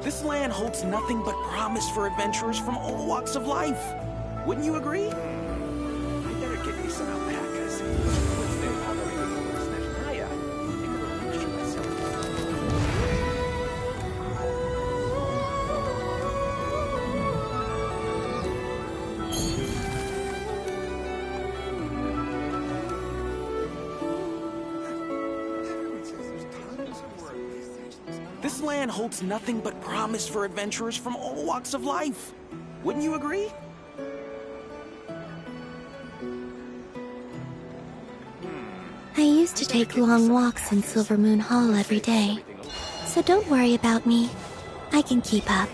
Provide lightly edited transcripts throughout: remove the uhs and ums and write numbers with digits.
This land holds nothing but promise for adventurers from all walks of life. Wouldn't you agree? I better get me some alpacas. What's there already before Snezhnaya? Make a little mixture myself. This land holds nothing but promise for adventurers from all walks of life. Wouldn't you agree? I used to take long walks in Silvermoon Hall every day, so don't worry about me. I can keep up.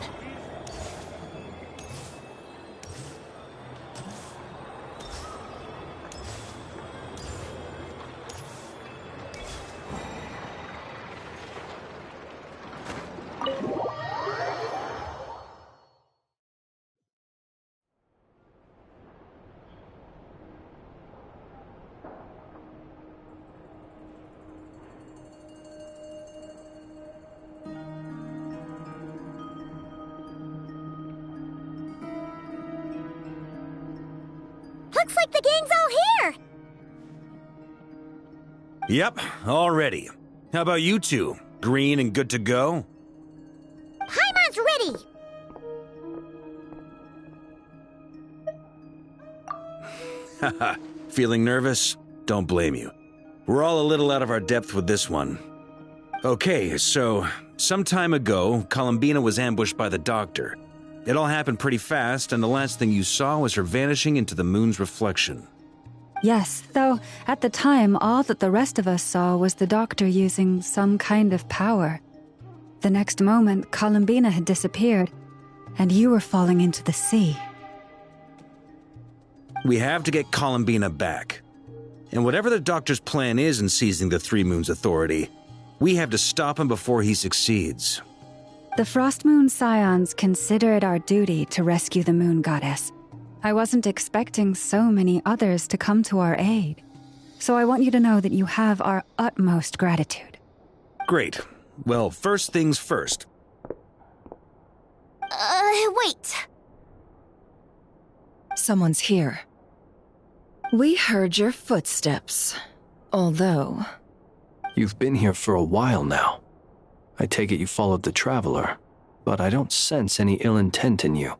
Looks like the gang's all here! Yep, all ready. How about you two? Green and good to go? Paimon's ready! Haha, feeling nervous? Don't blame you. We're all a little out of our depth with this one. Okay, so, some time ago, Columbina was ambushed by the Doctor. It all happened pretty fast, and the last thing you saw was her vanishing into the moon's reflection. Yes, though at the time, all that the rest of us saw was the Doctor using some kind of power. The next moment, Columbina had disappeared, and you were falling into the sea. We have to get Columbina back. And whatever the Doctor's plan is in seizing the Three Moons Authority, we have to stop him before he succeeds. The Frostmoon Scions consider it our duty to rescue the Moon Goddess. I wasn't expecting so many others to come to our aid. So I want you to know that you have our utmost gratitude. Great. Well, first things first. Wait. Someone's here. We heard your footsteps. Although... You've been here for a while now. I take it you followed the Traveler, but I don't sense any ill intent in you.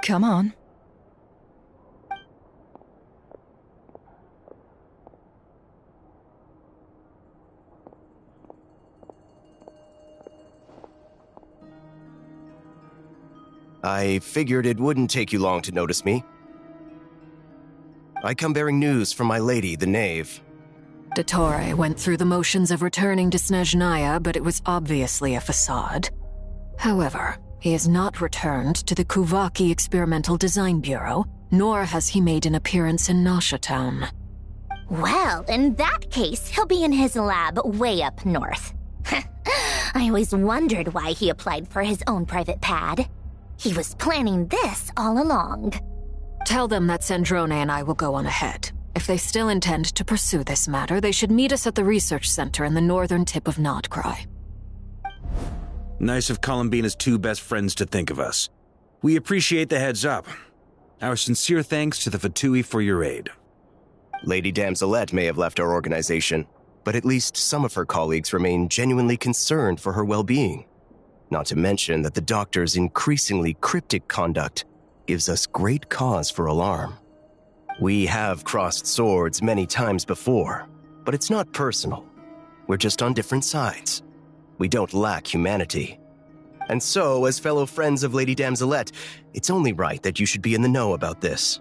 Come on. I figured it wouldn't take you long to notice me. I come bearing news from my lady, the Knave. Dottore went through the motions of returning to Snezhnaya, but it was obviously a facade. However, he has not returned to the Kuvaki Experimental Design Bureau, nor has he made an appearance in Nasha Town. Well, in that case, he'll be in his lab way up north. I always wondered why he applied for his own private pad. He was planning this all along. Tell them that Sandrone and I will go on ahead. If they still intend to pursue this matter, they should meet us at the research center in the northern tip of Notcry. Nice of Columbina's two best friends to think of us. We appreciate the heads up. Our sincere thanks to the Fatui for your aid. Lady Damselette may have left our organization, but at least some of her colleagues remain genuinely concerned for her well-being. Not to mention that the Doctor's increasingly cryptic conduct gives us great cause for alarm. We have crossed swords many times before, but it's not personal. We're just on different sides. We don't lack humanity. And so, as fellow friends of Lady Damselette, it's only right that you should be in the know about this.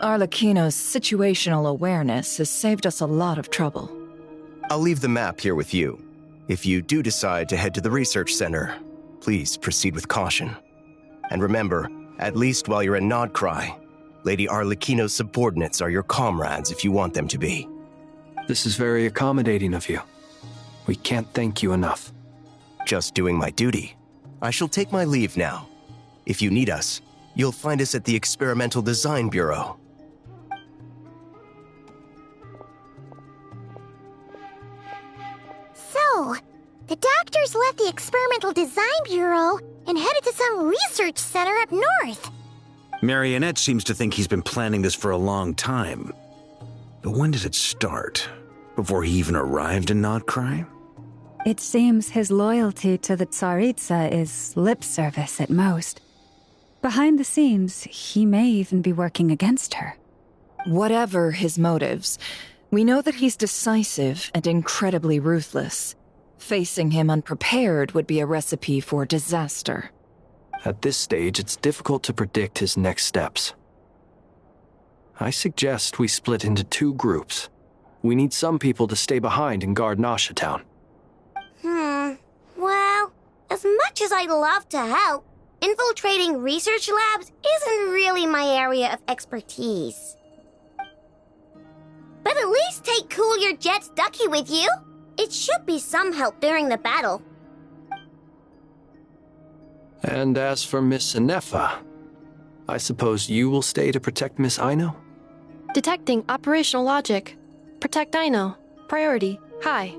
Arlecchino's situational awareness has saved us a lot of trouble. I'll leave the map here with you. If you do decide to head to the research center, please proceed with caution. And remember, at least while you're in Nodcry, Lady Arlecchino's subordinates are your comrades if you want them to be. This is very accommodating of you. We can't thank you enough. Just doing my duty. I shall take my leave now. If you need us, you'll find us at the Experimental Design Bureau. So, the Doctor's left the experimental Experimental Design Bureau and headed to some research center up north. Marionette seems to think he's been planning this for a long time. But when did it start? Before he even arrived in Notcry? It seems his loyalty to the Tsaritsa is lip service at most. Behind the scenes, he may even be working against her. Whatever his motives, we know that he's decisive and incredibly ruthless. Facing him unprepared would be a recipe for disaster. At this stage, it's difficult to predict his next steps. I suggest we split into 2 groups. We need some people to stay behind and guard Nasha Town. Well, as much as I'd love to help, infiltrating research labs isn't really my area of expertise. But at least take Cool Your Jet's Ducky with you. It should be some help during the battle. And as for Miss Inefa, I suppose you will stay to protect Miss Aino? Detecting operational logic. Protect Aino. Priority. High.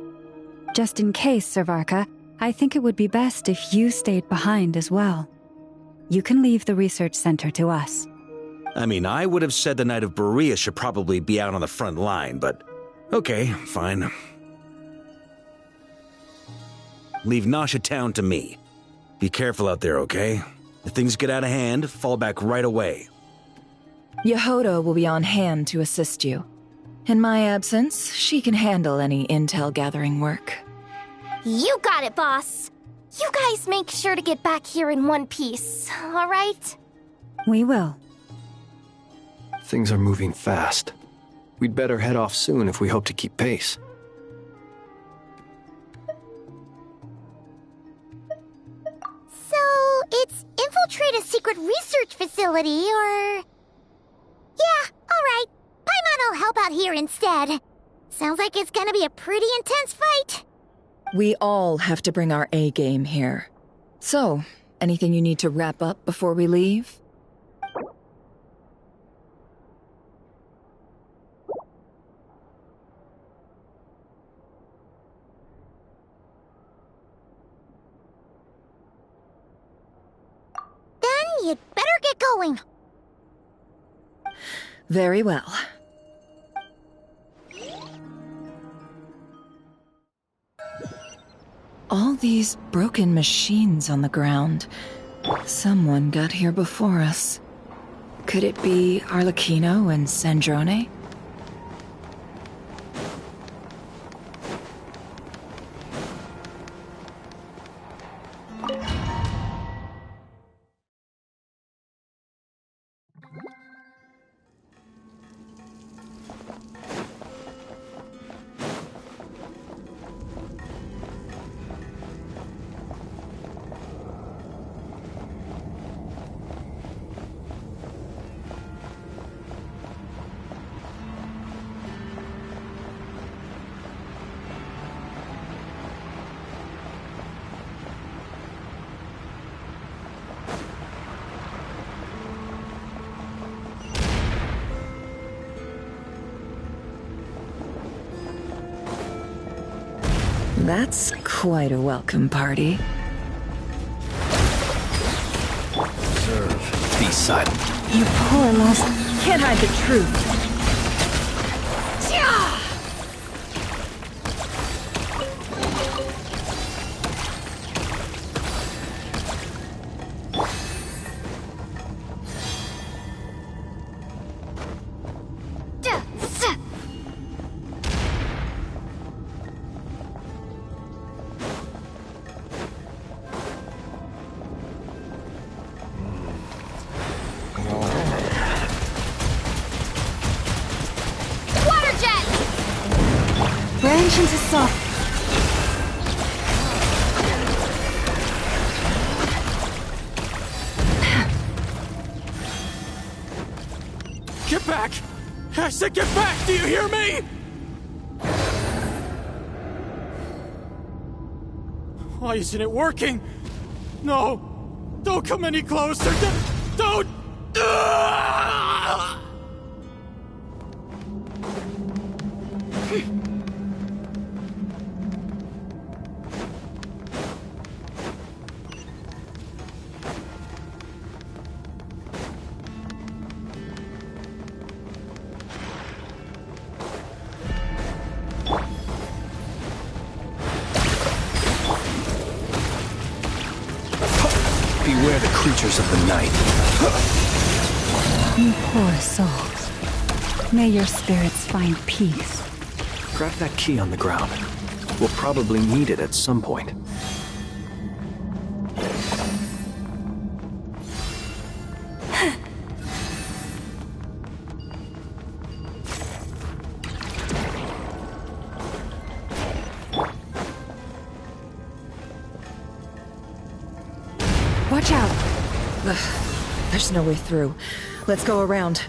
Just in case, Servarka, I think it would be best if you stayed behind as well. You can leave the research center to us. I mean, I would have said the Knight of Berea should probably be out on the front line, but okay, fine. Leave Nasha Town to me. Be careful out there, okay? If things get out of hand, fall back right away. Yehoda will be on hand to assist you. In my absence, she can handle any intel gathering work. You got it, boss. You guys make sure to get back here in one piece, all right? We will. Things are moving fast. We'd better head off soon if we hope to keep pace. So, it's infiltrate a secret research facility, or... Yeah, alright. Paimon will help out here instead. Sounds like it's gonna be a pretty intense fight. We all have to bring our A-game here. So, anything you need to wrap up before we leave? Then you'd better get going. Very well. All these broken machines on the ground. Someone got here before us. Could it be Arlecchino and Sandrone? That's quite a welcome party. Observe. Be silent. You poor lost. Can't hide the truth. Engines assault. Get back! I said get back! Do you hear me? Why isn't it working? No! Don't come any closer! Don't! Beware the creatures of the night. You poor souls. May your spirits find peace. Grab that key on the ground. We'll probably need it at some point. Watch out! There's no way through. Let's go around.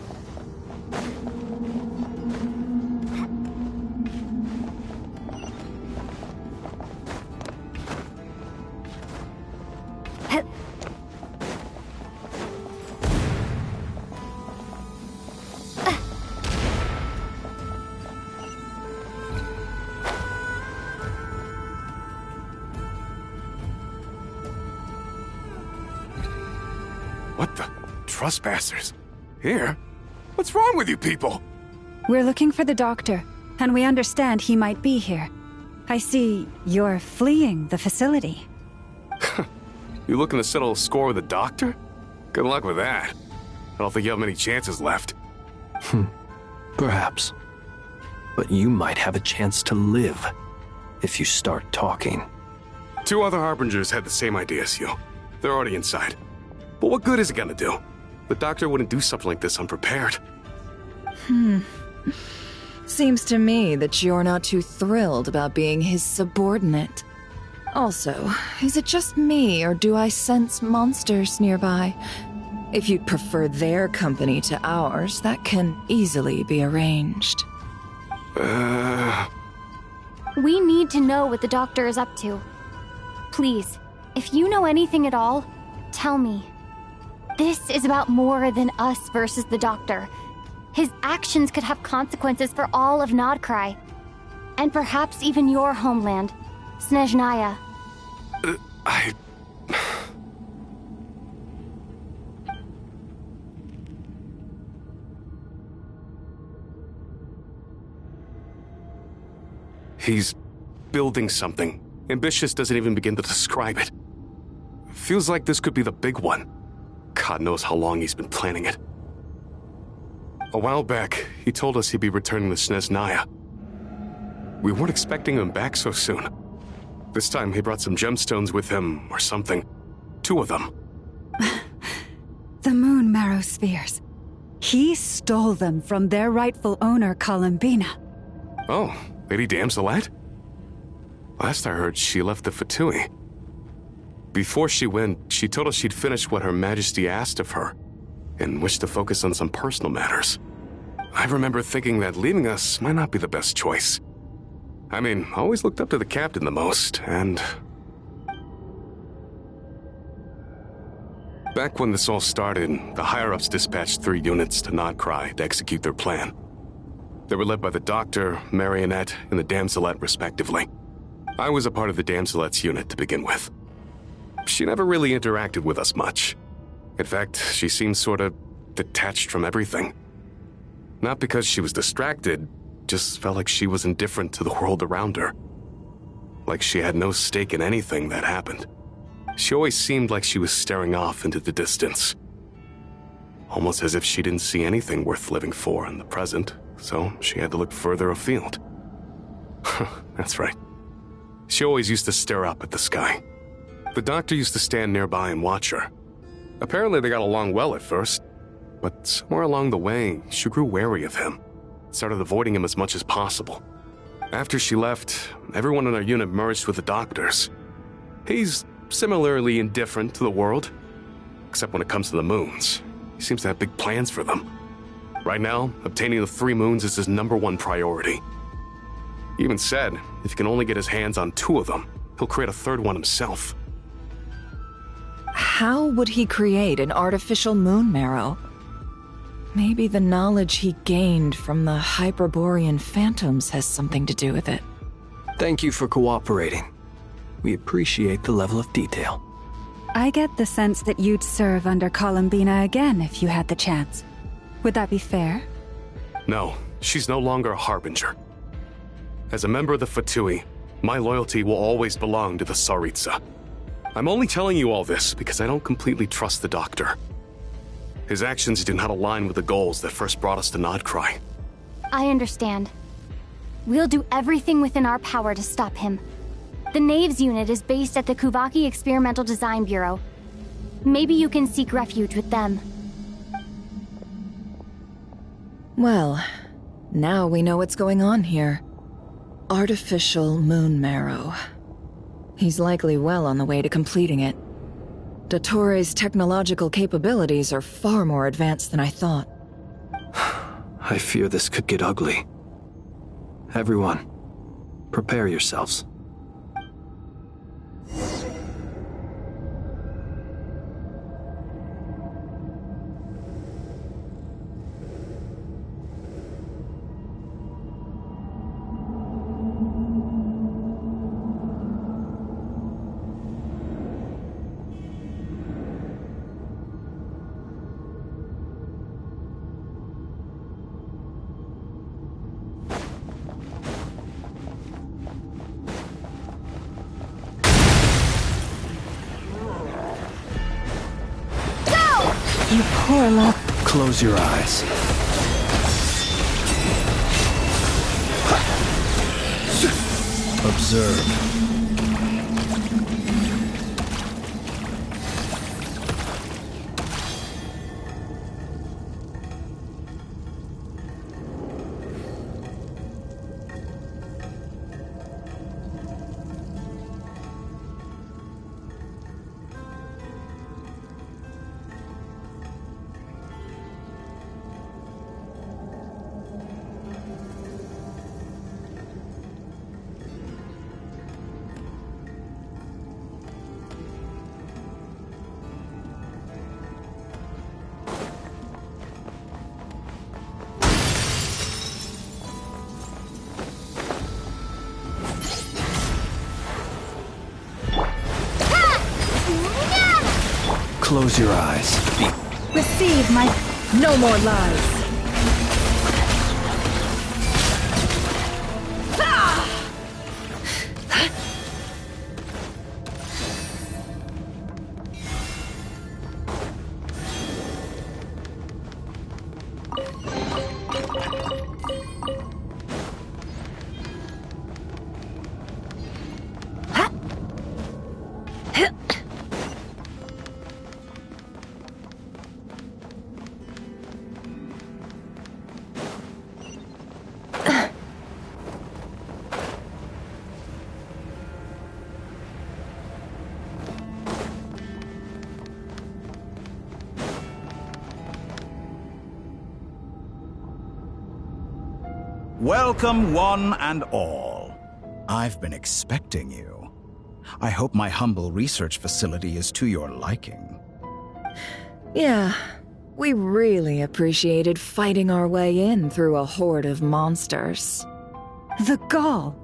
What the? Trespassers? Here? What's wrong with you people? We're looking for the doctor, and we understand he might be here. I see you're fleeing the facility. You looking to settle a score with the doctor? Good luck with that. I don't think you have many chances left. Perhaps. But you might have a chance to live if you start talking. 2 other Harbingers had the same idea as you. They're already inside. But what good is it gonna do? The doctor wouldn't do something like this unprepared. Seems to me that you're not too thrilled about being his subordinate. Also, is it just me, or do I sense monsters nearby? If you'd prefer their company to ours, that can easily be arranged. We need to know what the doctor is up to. Please, if you know anything at all, tell me. This is about more than us versus the doctor. His actions could have consequences for all of Nodcry. And perhaps even your homeland, Snezhnaya. He's building something. Ambitious doesn't even begin to describe it. Feels like this could be the big one. God knows how long he's been planning it. A while back, he told us he'd be returning to Snezhnaya. We weren't expecting him back so soon. This time he brought some gemstones with him, or something. 2 of them. The moon marrow spheres. He stole them from their rightful owner, Columbina. Oh, Lady Damselette? Last I heard, she left the Fatui. Before she went, she told us she'd finished what Her Majesty asked of her, and wished to focus on some personal matters. I remember thinking that leaving us might not be the best choice. I mean, I always looked up to the captain the most, and... Back when this all started, the higher-ups dispatched 3 units to Nodcry to execute their plan. They were led by the Doctor, Marionette, and the Damselette, respectively. I was a part of the Damselette's unit to begin with. She never really interacted with us much. In fact, she seemed sort of detached from everything. Not because she was distracted, just felt like she was indifferent to the world around her. Like she had no stake in anything that happened. She always seemed like she was staring off into the distance. Almost as if she didn't see anything worth living for in the present, so she had to look further afield. That's right. She always used to stare up at the sky. The Doctor used to stand nearby and watch her. Apparently they got along well at first, but somewhere along the way, she grew wary of him, started avoiding him as much as possible. After she left, everyone in our unit merged with the Doctor's. He's similarly indifferent to the world, except when it comes to the moons. He seems to have big plans for them. Right now, obtaining the 3 moons is his #1 priority. He even said if he can only get his hands on 2 of them, he'll create a 3rd one himself. How would he create an artificial moon marrow? Maybe the knowledge he gained from the Hyperborean phantoms has something to do with it. Thank you for cooperating. We appreciate the level of detail. I get the sense that you'd serve under Columbina again if you had the chance. Would that be fair? No, she's no longer a Harbinger. As a member of the Fatui, my loyalty will always belong to the Tsaritsa. I'm only telling you all this because I don't completely trust the Doctor. His actions do not align with the goals that first brought us to Nodcry. I understand. We'll do everything within our power to stop him. The Knaves unit is based at the Kuvaki Experimental Design Bureau. Maybe you can seek refuge with them. Well, now we know what's going on here. Artificial moon marrow. He's likely well on the way to completing it. Dottore's technological capabilities are far more advanced than I thought. I fear this could get ugly. Everyone, prepare yourselves. You poor love. Close your eyes. Observe. Close your eyes. Receive my... No more lies! Welcome, one and all. I've been expecting you. I hope my humble research facility is to your liking. Yeah, we really appreciated fighting our way in through a horde of monsters. The gall.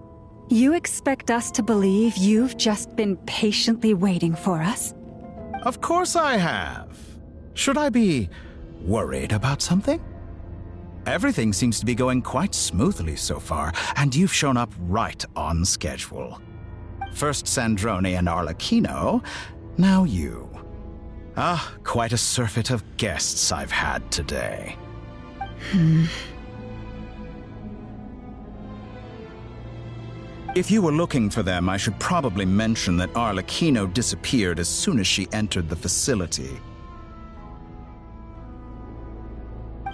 You expect us to believe you've just been patiently waiting for us? Of course I have. Should I be worried about something? Everything seems to be going quite smoothly so far, and you've shown up right on schedule. First Sandrone and Arlecchino, now you. Ah, quite a surfeit of guests I've had today. If you were looking for them, I should probably mention that Arlecchino disappeared as soon as she entered the facility.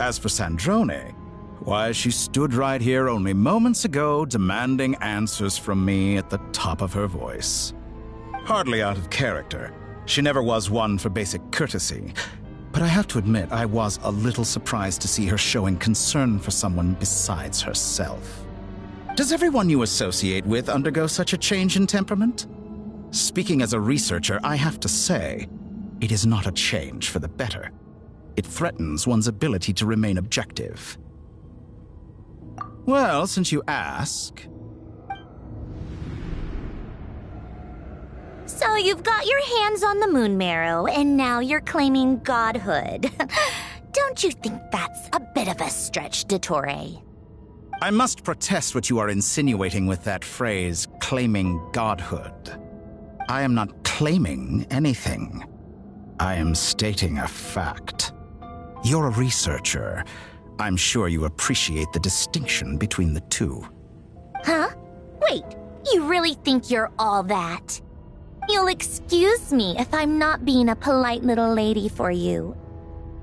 As for Sandrone, why, she stood right here only moments ago demanding answers from me at the top of her voice. Hardly out of character. She never was one for basic courtesy. But I have to admit, I was a little surprised to see her showing concern for someone besides herself. Does everyone you associate with undergo such a change in temperament? Speaking as a researcher, I have to say, it is not a change for the better. It threatens one's ability to remain objective. Well, since you ask... So you've got your hands on the moon marrow, and now you're claiming godhood. Don't you think that's a bit of a stretch, Dottore? I must protest what you are insinuating with that phrase, claiming godhood. I am not claiming anything. I am stating a fact. You're a researcher. I'm sure you appreciate the distinction between the two. Huh? Wait, you really think you're all that? You'll excuse me if I'm not being a polite little lady for you.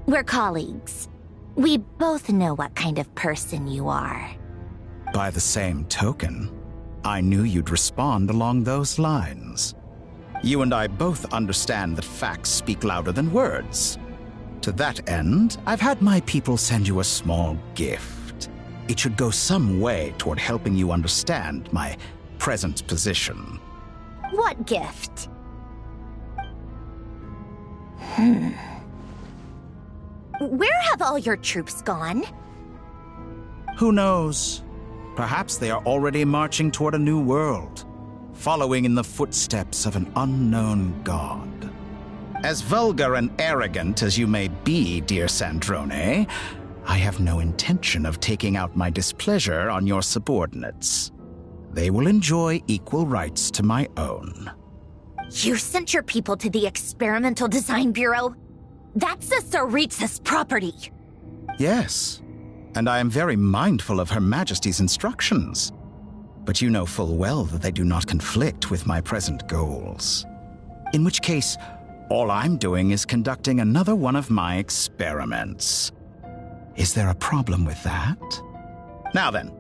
We're colleagues. We both know what kind of person you are. By the same token, I knew you'd respond along those lines. You and I both understand that facts speak louder than words. To that end, I've had my people send you a small gift. It should go some way toward helping you understand my present position. What gift? Where have all your troops gone? Who knows? Perhaps they are already marching toward a new world, following in the footsteps of an unknown god. As vulgar and arrogant as you may be, dear Sandrone, I have no intention of taking out my displeasure on your subordinates. They will enjoy equal rights to my own. You sent your people to the Experimental Design Bureau? That's the Tsaritsa's property. Yes, and I am very mindful of Her Majesty's instructions. But you know full well that they do not conflict with my present goals. In which case, all I'm doing is conducting another one of my experiments. Is there a problem with that? Now then,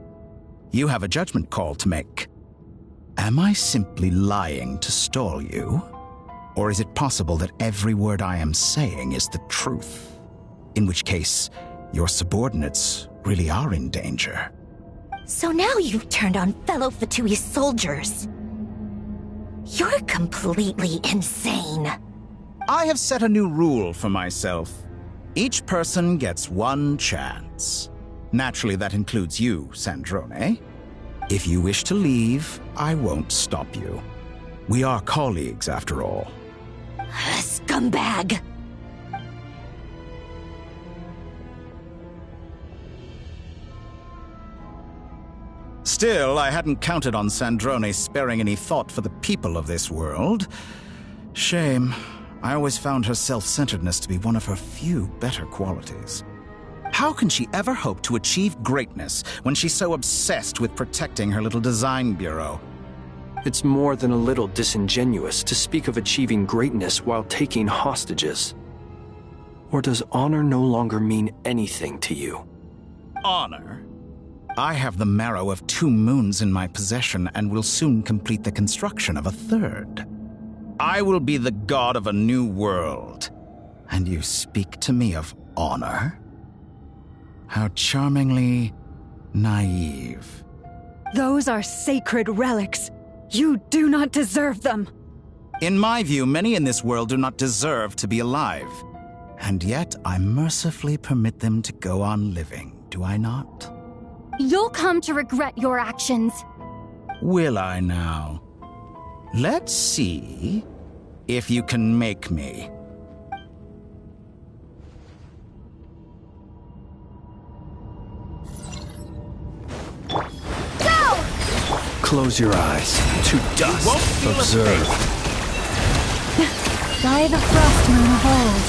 you have a judgment call to make. Am I simply lying to stall you? Or is it possible that every word I am saying is the truth? In which case, your subordinates really are in danger. So now you've turned on fellow Fatui soldiers. You're completely insane. I have set a new rule for myself. Each person gets one chance. Naturally, that includes you, Sandrone. If you wish to leave, I won't stop you. We are colleagues, after all. Scumbag! Still, I hadn't counted on Sandrone sparing any thought for the people of this world. Shame. I always found her self-centeredness to be one of her few better qualities. How can she ever hope to achieve greatness when she's so obsessed with protecting her little design bureau? It's more than a little disingenuous to speak of achieving greatness while taking hostages. Or does honor no longer mean anything to you? Honor? I have the marrow of 2 moons in my possession and will soon complete the construction of a 3rd. I will be the god of a new world. And you speak to me of honor? How charmingly naive. Those are sacred relics. You do not deserve them. In my view, many in this world do not deserve to be alive. And yet, I mercifully permit them to go on living, do I not? You'll come to regret your actions. Will I now? Let's see if you can make me. Go! Close your eyes. To dust. Observe. By the frost moon of old.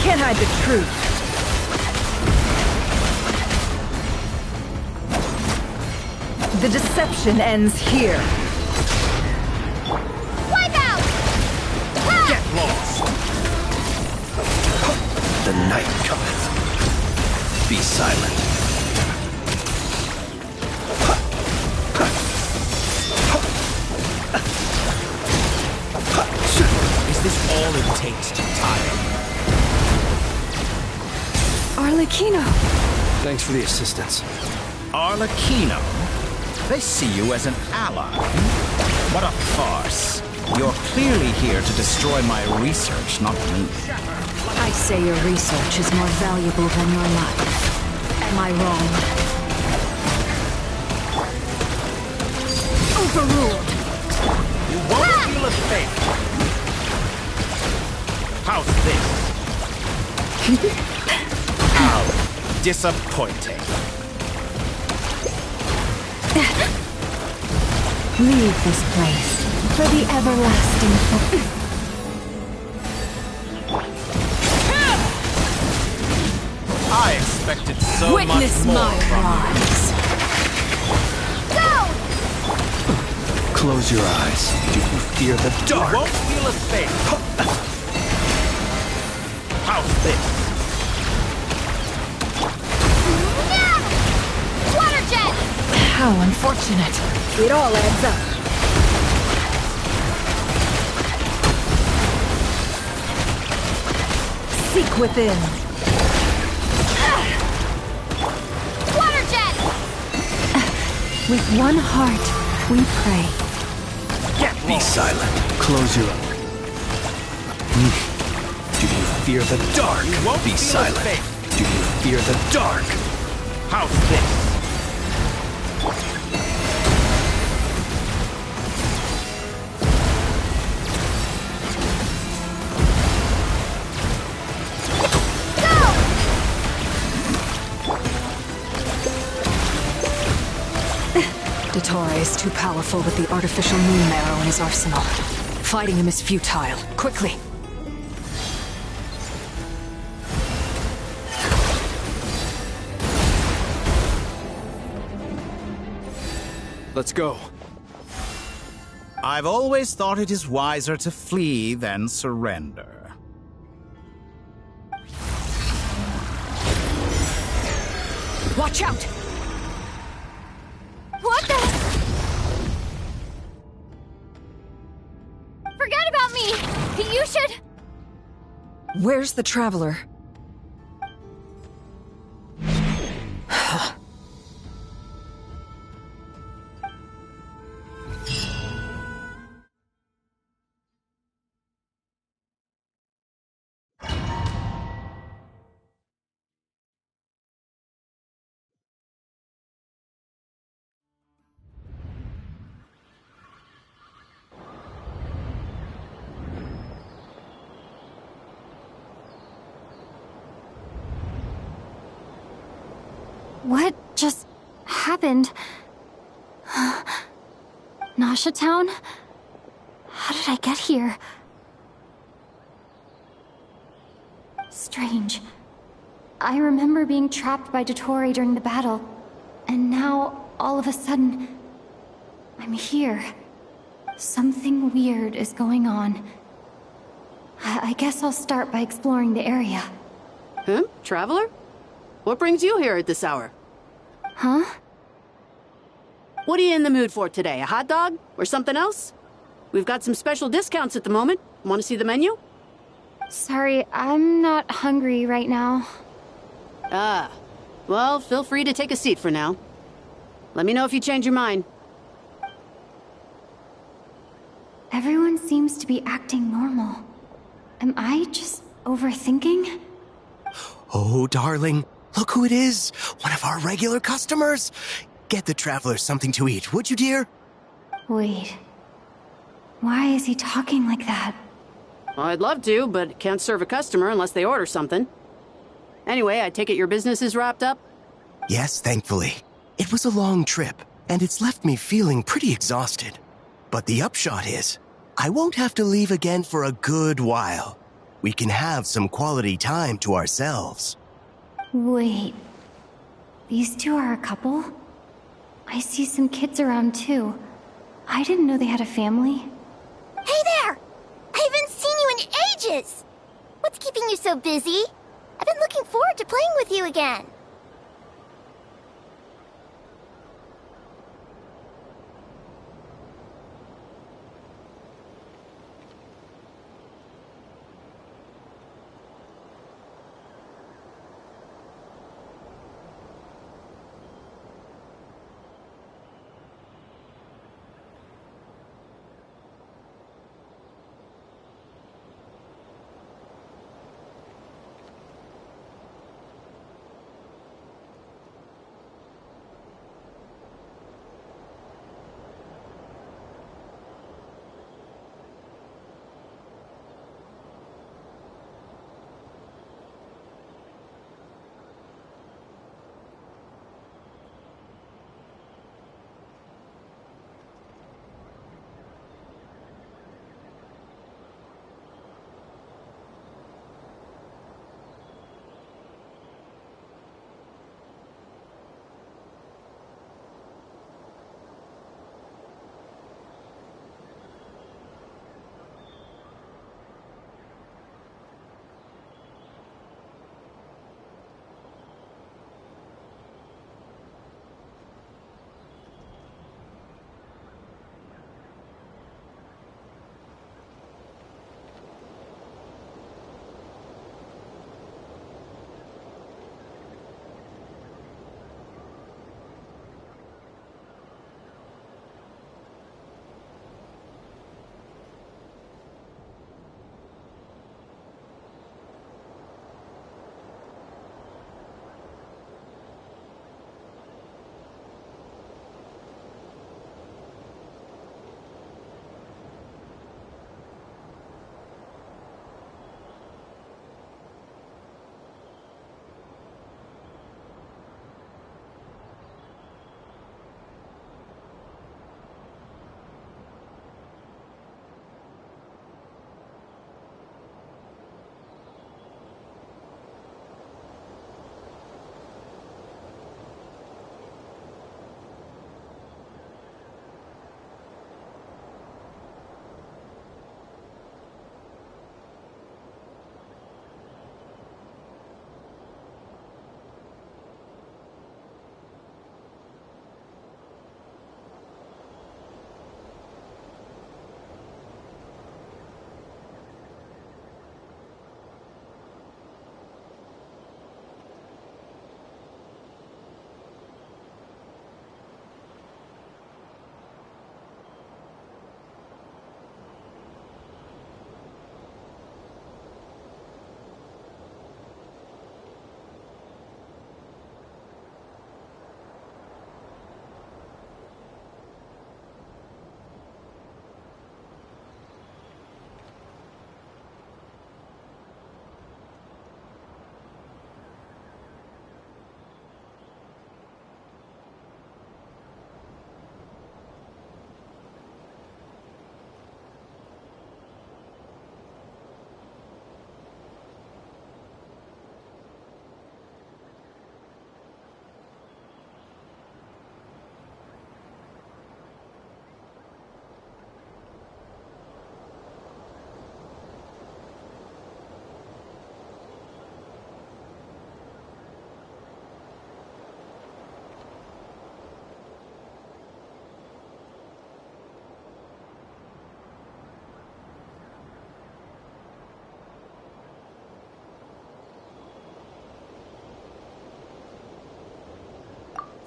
Can't hide the truth. The deception ends here. Wipe out! Ha! Get lost! The night cometh. Be silent. Is this all it takes to tire? Arlecchino! Thanks for the assistance. Arlecchino? They see you as an ally. What a farce. You're clearly here to destroy my research, not me. I say your research is more valuable than your life. Am I wrong? Overruled. You won't feel a thing. How's this? Ow. disappointing. Leave this place for the everlasting. I expected so Witness much more my from you. rise. Close your eyes. Do you fear the dark? You won't feel a thing. How's this? Water jet! How unfortunate. It all adds up. Seek within. Water jet! With one heart, we pray. Be silent. Close your eyes. Do you fear the dark? You won't Be feel a silent. thing. Do you fear the dark? How's this? Dottore is too powerful with the artificial moon marrow in his arsenal. Fighting him is futile. Quickly! Let's go. I've always thought it is wiser to flee than surrender. Watch out! What the? Forget about me! You should... Where's the Traveler? What just happened? Nasha Town? How did I get here? Strange. I remember being trapped by Dottore during the battle, and now, all of a sudden, I'm here. Something weird is going on. I guess I'll start by exploring the area. Traveler? What brings you here at this hour? Huh? What are you in the mood for today? A hot dog? Or something else? We've got some special discounts at the moment. Want to see the menu? Sorry, I'm not hungry right now. Ah. Well, feel free to take a seat for now. Let me know if you change your mind. Everyone seems to be acting normal. Am I just overthinking? Oh, darling, look who it is. One of our regular customers. Get the Traveler something to eat, would you, dear? Wait. Why is he talking like that? Well, I'd love to, but can't serve a customer unless they order something. Anyway, I take it your business is wrapped up? Yes, thankfully. It was a long trip, and it's left me feeling pretty exhausted. But the upshot is, I won't have to leave again for a good while. We can have some quality time to ourselves. Wait. These two are a couple? I see some kids around too. I didn't know they had a family. Hey there! I haven't seen you in ages! What's keeping you so busy? I've been looking forward to playing with you again.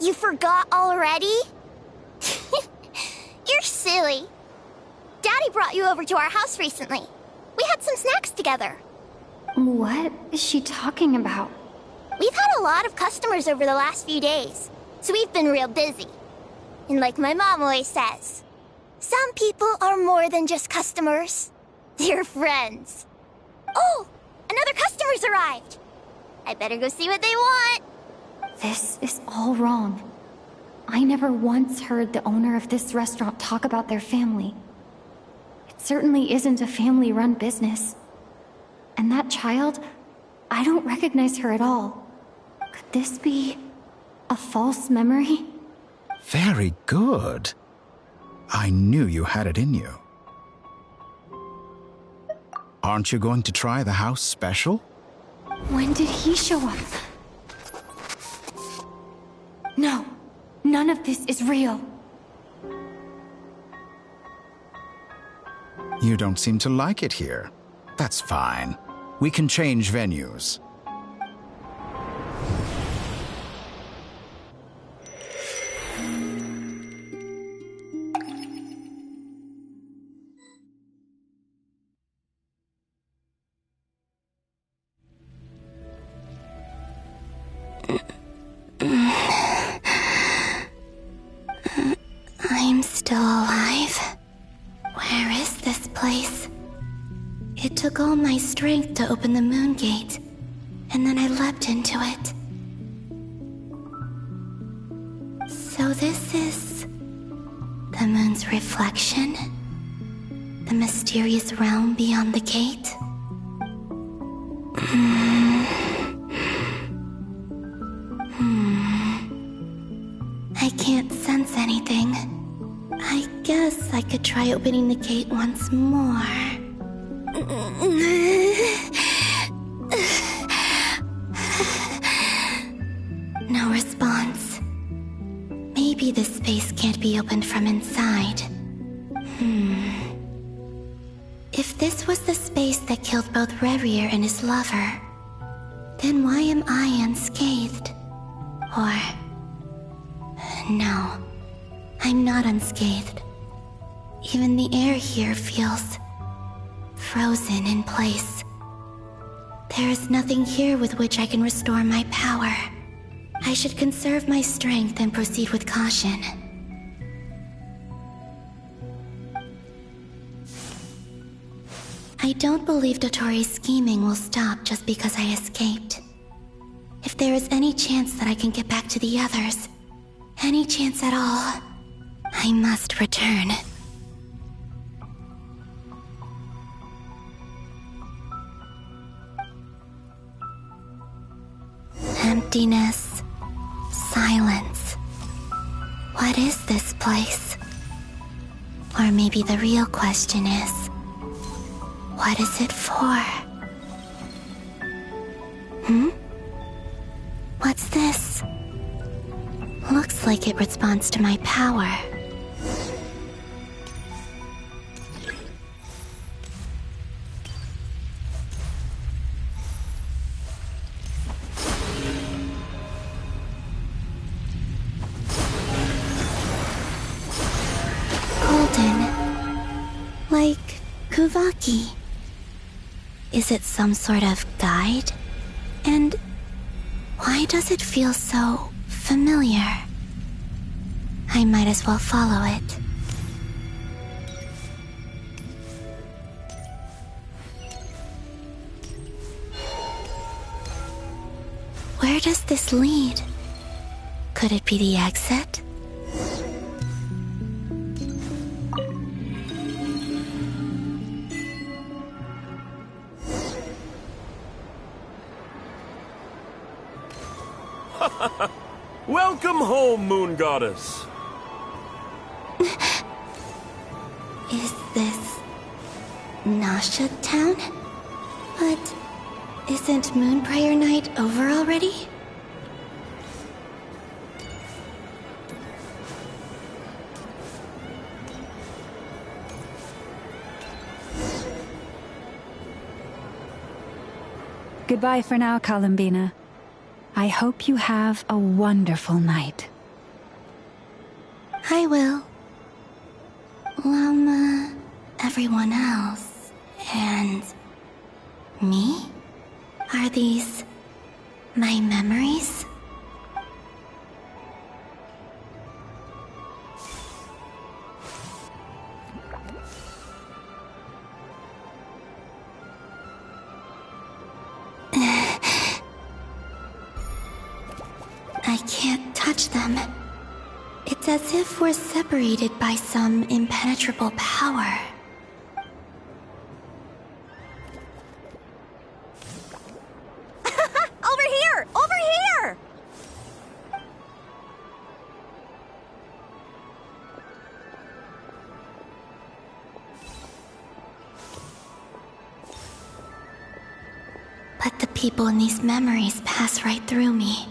You forgot already? You're silly. Daddy brought you over to our house recently. We had some snacks together. What is she talking about? We've had a lot of customers over the last few days, so we've been real busy. And like my mom always says, some people are more than just customers. They're friends. Oh, another customer's arrived. I better go see what they want. This is all wrong. I never once heard the owner of this restaurant talk about their family. It certainly isn't a family-run business. And that child, I don't recognize her at all. Could this be a false memory? Very good. I knew you had it in you. Aren't you going to try the house special? When did he show up? No, none of this is real. You don't seem to like it here. That's fine. We can change venues. I'm still alive. Where is this place? It took all my strength to open the moon gate, and then I leapt into it. So this is the moon's reflection? The mysterious realm beyond the gate? I can't sense anything. I guess I could try opening the gate once more. No response. Maybe this space can't be opened from inside. If this was the space that killed both Revier and his lover, then why am I unscathed? Or... no, I'm not unscathed. Even the air here feels frozen in place. There is nothing here with which I can restore my power. I should conserve my strength and proceed with caution. I don't believe Dotori's scheming will stop just because I escaped. If there is any chance that I can get back to the others, any chance at all, I must return. Emptiness, silence. What is this place? Or maybe the real question is, what is it for? What's this? Looks like it responds to my power. Like Kuvaki. Is it some sort of guide? And why does it feel so familiar? I might as well follow it. Where does this lead? Could it be the exit? Welcome home, Moon Goddess. Is this Nasha Town? But isn't Moon Prayer Night over already? Goodbye for now, Columbina. I hope you have a wonderful night. I will. Llama, everyone else, and me? Are these my memories? I can't touch them. It's as if we're separated by some impenetrable power. Over here! Over here! But the people in these memories pass right through me.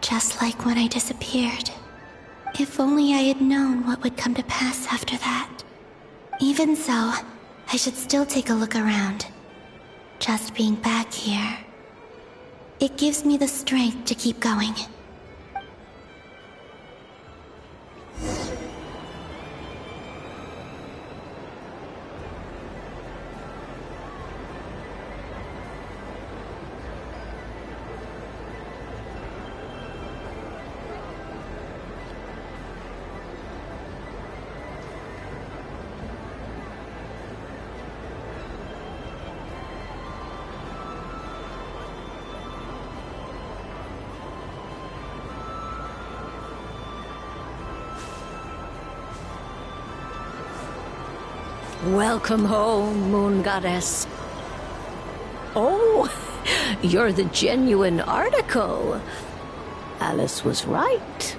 Just like when I disappeared. If only I had known what would come to pass after that. Even so, I should still take a look around. Just being back here. It gives me the strength to keep going. Welcome home, Moon Goddess. Oh, you're the genuine article. Alice was right.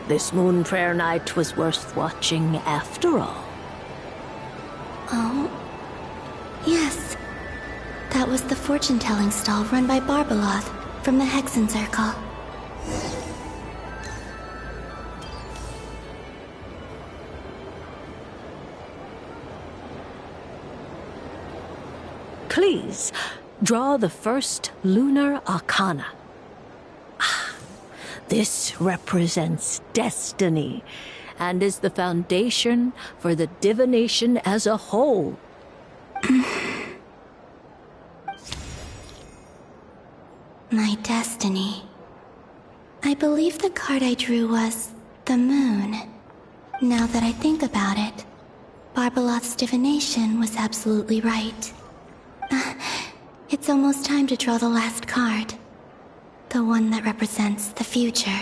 This moon prayer night was worth watching after all. Oh, yes. That was the fortune-telling stall run by Barbeloth from the Hexen Circle. Please, draw the first lunar arcana. This represents destiny and is the foundation for the divination as a whole. My destiny. I believe the card I drew was the moon. Now that I think about it, Barbeloth's divination was absolutely right. It's almost time to draw the last card. The one that represents the future.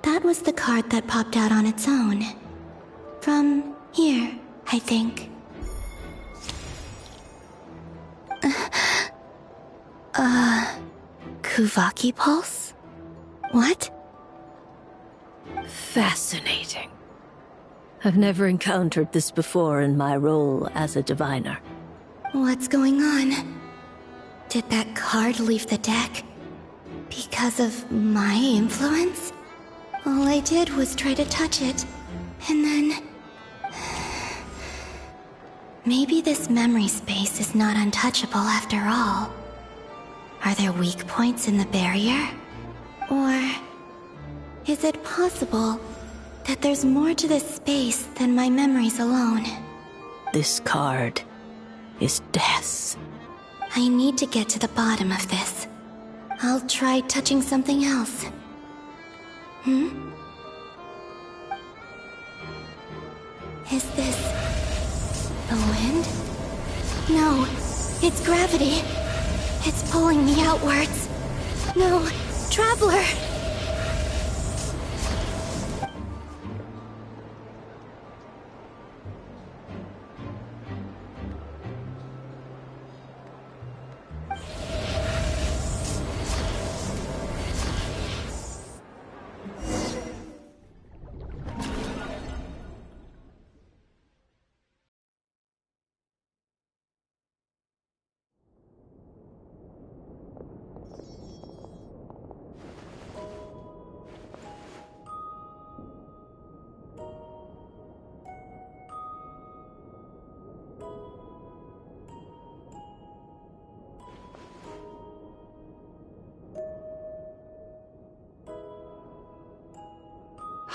That was the card that popped out on its own. From here, I think. Kuvaki Pulse? What? Fascinating. I've never encountered this before in my role as a diviner. What's going on? Did that card leave the deck? Because of my influence? All I did was try to touch it, and then... Maybe this memory space is not untouchable after all. Are there weak points in the barrier? Or... is it possible that there's more to this space than my memories alone? This card is death. I need to get to the bottom of this. I'll try touching something else. Is this... the wind? No, it's gravity. It's pulling me outwards. No, Traveler!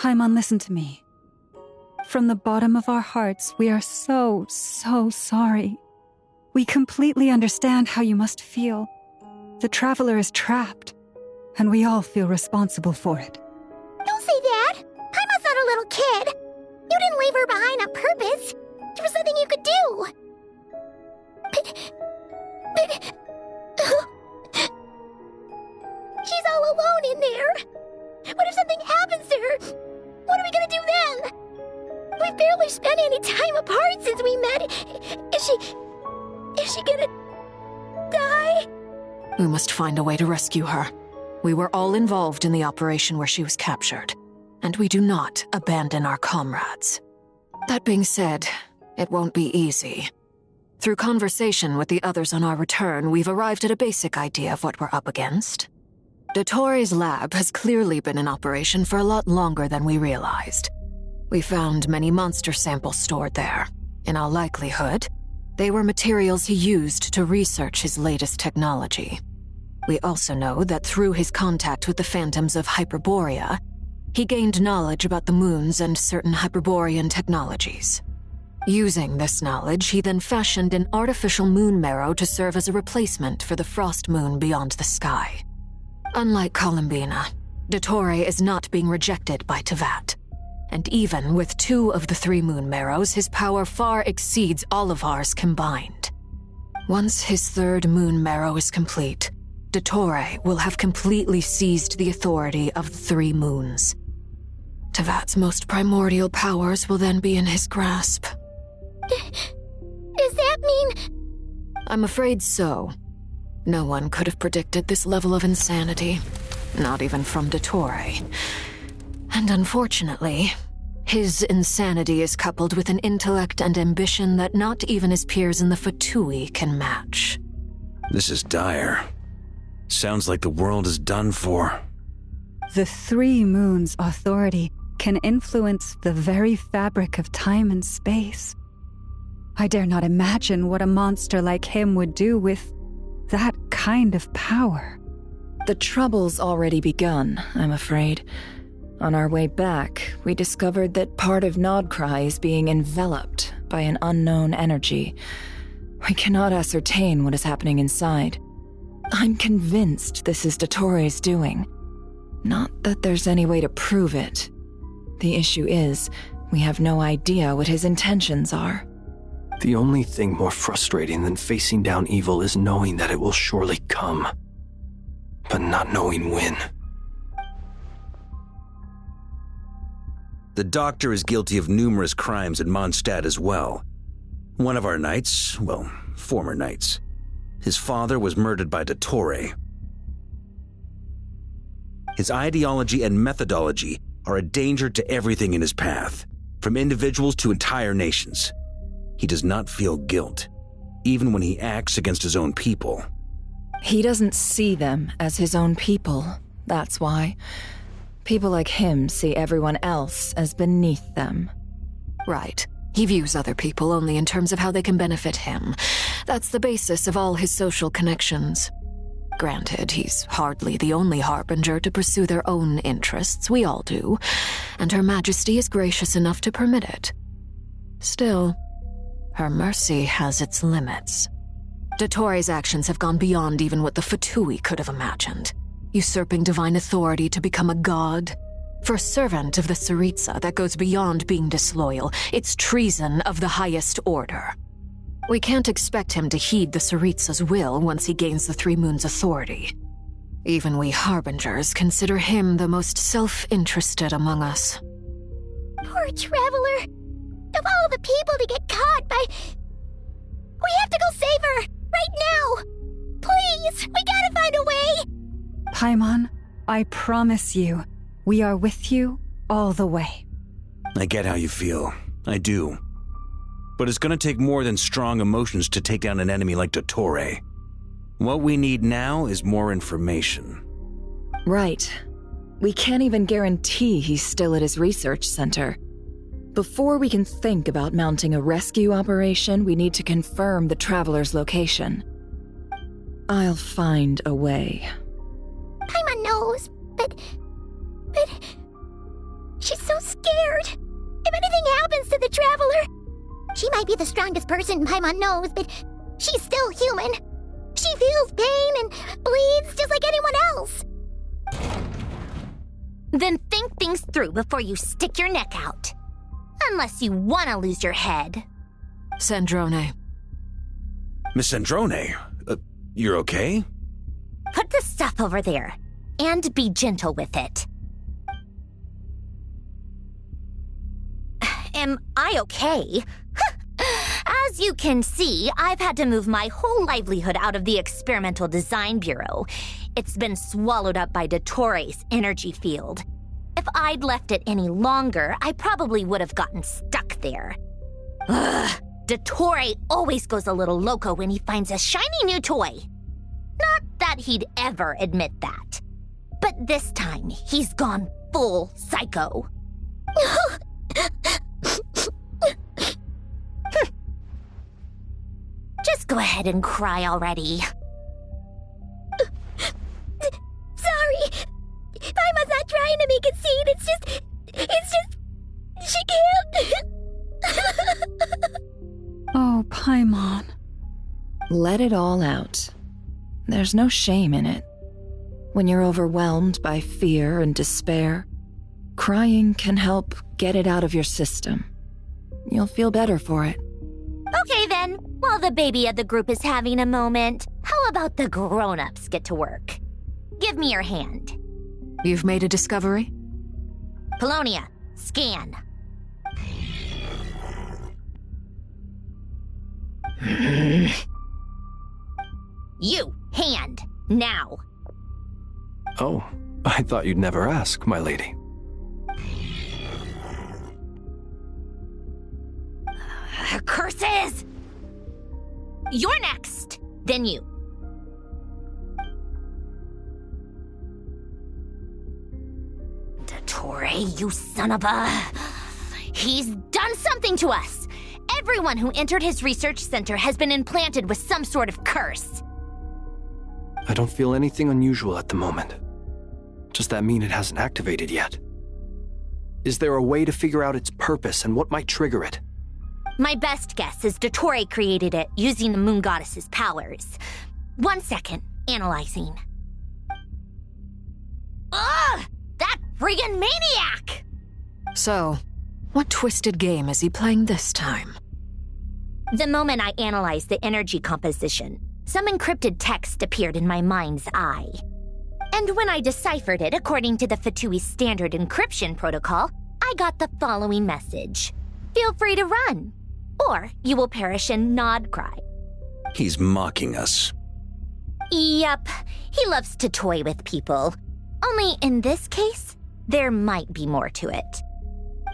Paimon, listen to me. From the bottom of our hearts, we are so sorry. We completely understand how you must feel. The Traveler is trapped, and we all feel responsible for it. Don't say that! Paimon's not a little kid! You didn't leave her behind on purpose! There was nothing you could do! But... She's all alone in there! What if something happens to her? What are we gonna do then? We've barely spent any time apart since we met. Is she gonna die? We must find a way to rescue her. We were all involved in the operation where she was captured, and we do not abandon our comrades. That being said, it won't be easy. Through conversation with the others on our return, we've arrived at a basic idea of what we're up against. Dottore lab has clearly been in operation for a lot longer than we realized. We found many monster samples stored there. In all likelihood, they were materials he used to research his latest technology. We also know that through his contact with the phantoms of Hyperborea, he gained knowledge about the moons and certain Hyperborean technologies. Using this knowledge, he then fashioned an artificial moon marrow to serve as a replacement for the frost moon beyond the sky. Unlike Columbina, Dottore is not being rejected by Tevat. And even with 2 of the 3 moon marrows, his power far exceeds all of ours combined. Once his 3rd moon marrow is complete, Dottore will have completely seized the authority of the 3 moons. Tevat's most primordial powers will then be in his grasp. Does that mean... I'm afraid so. No one could have predicted this level of insanity. Not even from Dottore. And unfortunately, his insanity is coupled with an intellect and ambition that not even his peers in the Fatui can match. This is dire. Sounds like the world is done for. The 3 moons' authority can influence the very fabric of time and space. I dare not imagine what a monster like him would do with that kind of power. The trouble's already begun, I'm afraid. On our way back, we discovered that part of Nodcry is being enveloped by an unknown energy. We cannot ascertain what is happening inside. I'm convinced this is Dottore's doing. Not that there's any way to prove it. The issue is, we have no idea what his intentions are. The only thing more frustrating than facing down evil is knowing that it will surely come, but not knowing when. The Doctor is guilty of numerous crimes in Mondstadt as well. One of our knights, well, former knights, his father was murdered by Dottore. His ideology and methodology are a danger to everything in his path, from individuals to entire nations. He does not feel guilt, even when he acts against his own people. He doesn't see them as his own people, that's why. People like him see everyone else as beneath them. Right. He views other people only in terms of how they can benefit him. That's the basis of all his social connections. Granted, he's hardly the only harbinger to pursue their own interests. We all do. And Her Majesty is gracious enough to permit it. Still, her mercy has its limits. Dottore's actions have gone beyond even what the Fatui could have imagined. Usurping divine authority to become a god. For a servant of the Tsaritsa, that goes beyond being disloyal. It's treason of the highest order. We can't expect him to heed the Tsaritsa's will once he gains the 3 moons' authority. Even we harbingers consider him the most self-interested among us. Poor Traveler. Of all the people to get caught by... We have to go save her! Right now! Please! We gotta find a way! Paimon, I promise you, we are with you all the way. I get how you feel. I do. But it's gonna take more than strong emotions to take down an enemy like Dottore. What we need now is more information. Right. We can't even guarantee he's still at his research center. Before we can think about mounting a rescue operation, we need to confirm the Traveler's location. I'll find a way. Paimon knows, but... She's so scared. If anything happens to the Traveler... She might be the strongest person Paimon knows, but she's still human. She feels pain and bleeds just like anyone else. Then think things through before you stick your neck out. Unless you want to lose your head. Sandrone. Miss Sandrone, you're okay? Put the stuff over there, and be gentle with it. Am I okay? As you can see, I've had to move my whole livelihood out of the Experimental Design Bureau. It's been swallowed up by Dottoro's energy field. If I'd left it any longer, I probably would have gotten stuck there. Ugh, Dottore always goes a little loco when he finds a shiny new toy. Not that he'd ever admit that. But this time, he's gone full psycho. Just go ahead and cry already. Sorry. Paimon's not trying to make a scene. It's just... She can't. Oh, Paimon. Let it all out. There's no shame in it. When you're overwhelmed by fear and despair, crying can help get it out of your system. You'll feel better for it. Okay then, while the baby of the group is having a moment, how about the grown-ups get to work? Give me your hand. You've made a discovery? Polonia, scan. You, hand, now. Oh, I thought you'd never ask, my lady. Curses! You're next, then you. Dottore, you son of a... He's done something to us! Everyone who entered his research center has been implanted with some sort of curse. I don't feel anything unusual at the moment. Does that mean it hasn't activated yet? Is there a way to figure out its purpose and what might trigger it? My best guess is Dottore created it using the Moon Goddess's powers. 1 second, analyzing. Ugh! That friggin' maniac! So, what twisted game is he playing this time? The moment I analyzed the energy composition, some encrypted text appeared in my mind's eye. And when I deciphered it according to the Fatui standard encryption protocol, I got the following message. Feel free to run, or you will perish in nod cry. He's mocking us. Yep, he loves to toy with people. Only in this case, there might be more to it.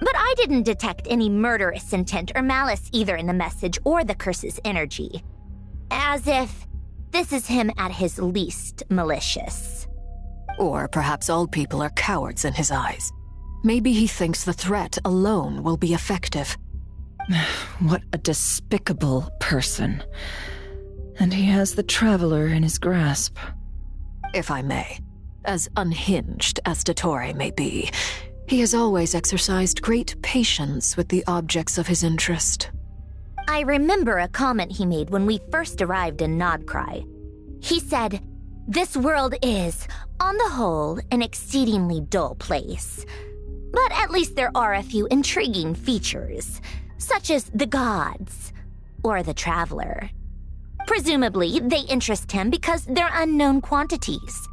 But I didn't detect any murderous intent or malice either in the message or the curse's energy. As if this is him at his least malicious. Or perhaps all people are cowards in his eyes. Maybe he thinks the threat alone will be effective. What a despicable person. And he has the Traveler in his grasp. If I may, as unhinged as Dottore may be, he has always exercised great patience with the objects of his interest. I remember a comment he made when we first arrived in Nodcry. He said, "This world is, on the whole, an exceedingly dull place. But at least there are a few intriguing features, such as the gods, or the Traveler. Presumably, they interest him because they're unknown quantities.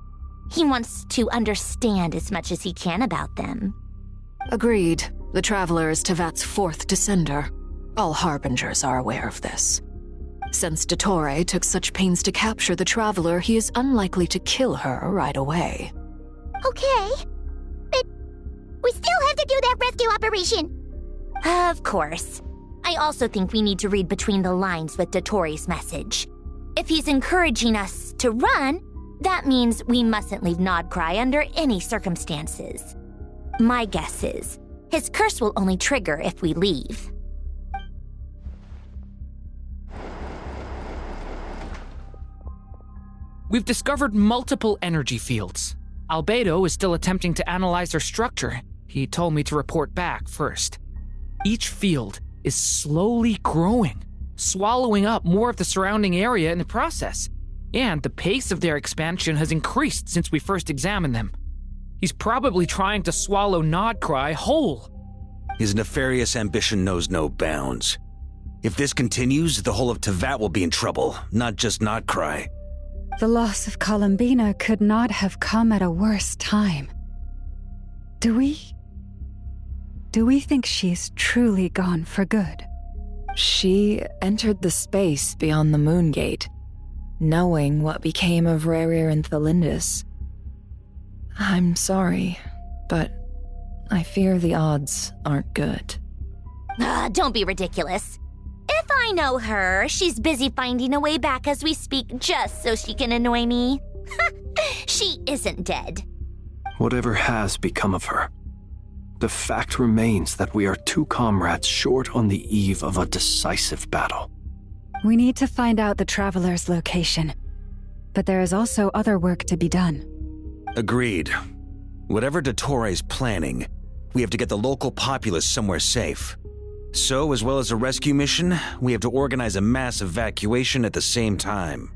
He wants to understand as much as he can about them." Agreed. The Traveler is Tevat's fourth descender. All Harbingers are aware of this. Since Dottore took such pains to capture the Traveler, he is unlikely to kill her right away. Okay, but we still have to do that rescue operation. Of course. I also think we need to read between the lines with Dottore's message. If he's encouraging us to run, that means we mustn't leave Nodcry under any circumstances. My guess is, his curse will only trigger if we leave. We've discovered multiple energy fields. Albedo is still attempting to analyze their structure, He told me to report back first. Each field is slowly growing, swallowing up more of the surrounding area in the process, and the pace of their expansion has increased since we first examined them. He's probably trying to swallow Nodcry whole. His nefarious ambition knows no bounds. If this continues, the whole of Tevat will be in trouble, not just Nodcry. The loss of Columbina could not have come at a worse time. Do we think she's truly gone for good? She entered the space beyond the Moon Gate, knowing what became of Rerir and Thalindus. I'm sorry, but I fear the odds aren't good. Don't be ridiculous. If I know her, she's busy finding a way back as we speak just so she can annoy me. She isn't dead. Whatever has become of her, the fact remains that we are two comrades short on the eve of a decisive battle. We need to find out the Traveler's location, but there is also other work to be done. Agreed. Whatever Dottore is planning, we have to get the local populace somewhere safe. So, as well as a rescue mission, we have to organize a mass evacuation at the same time.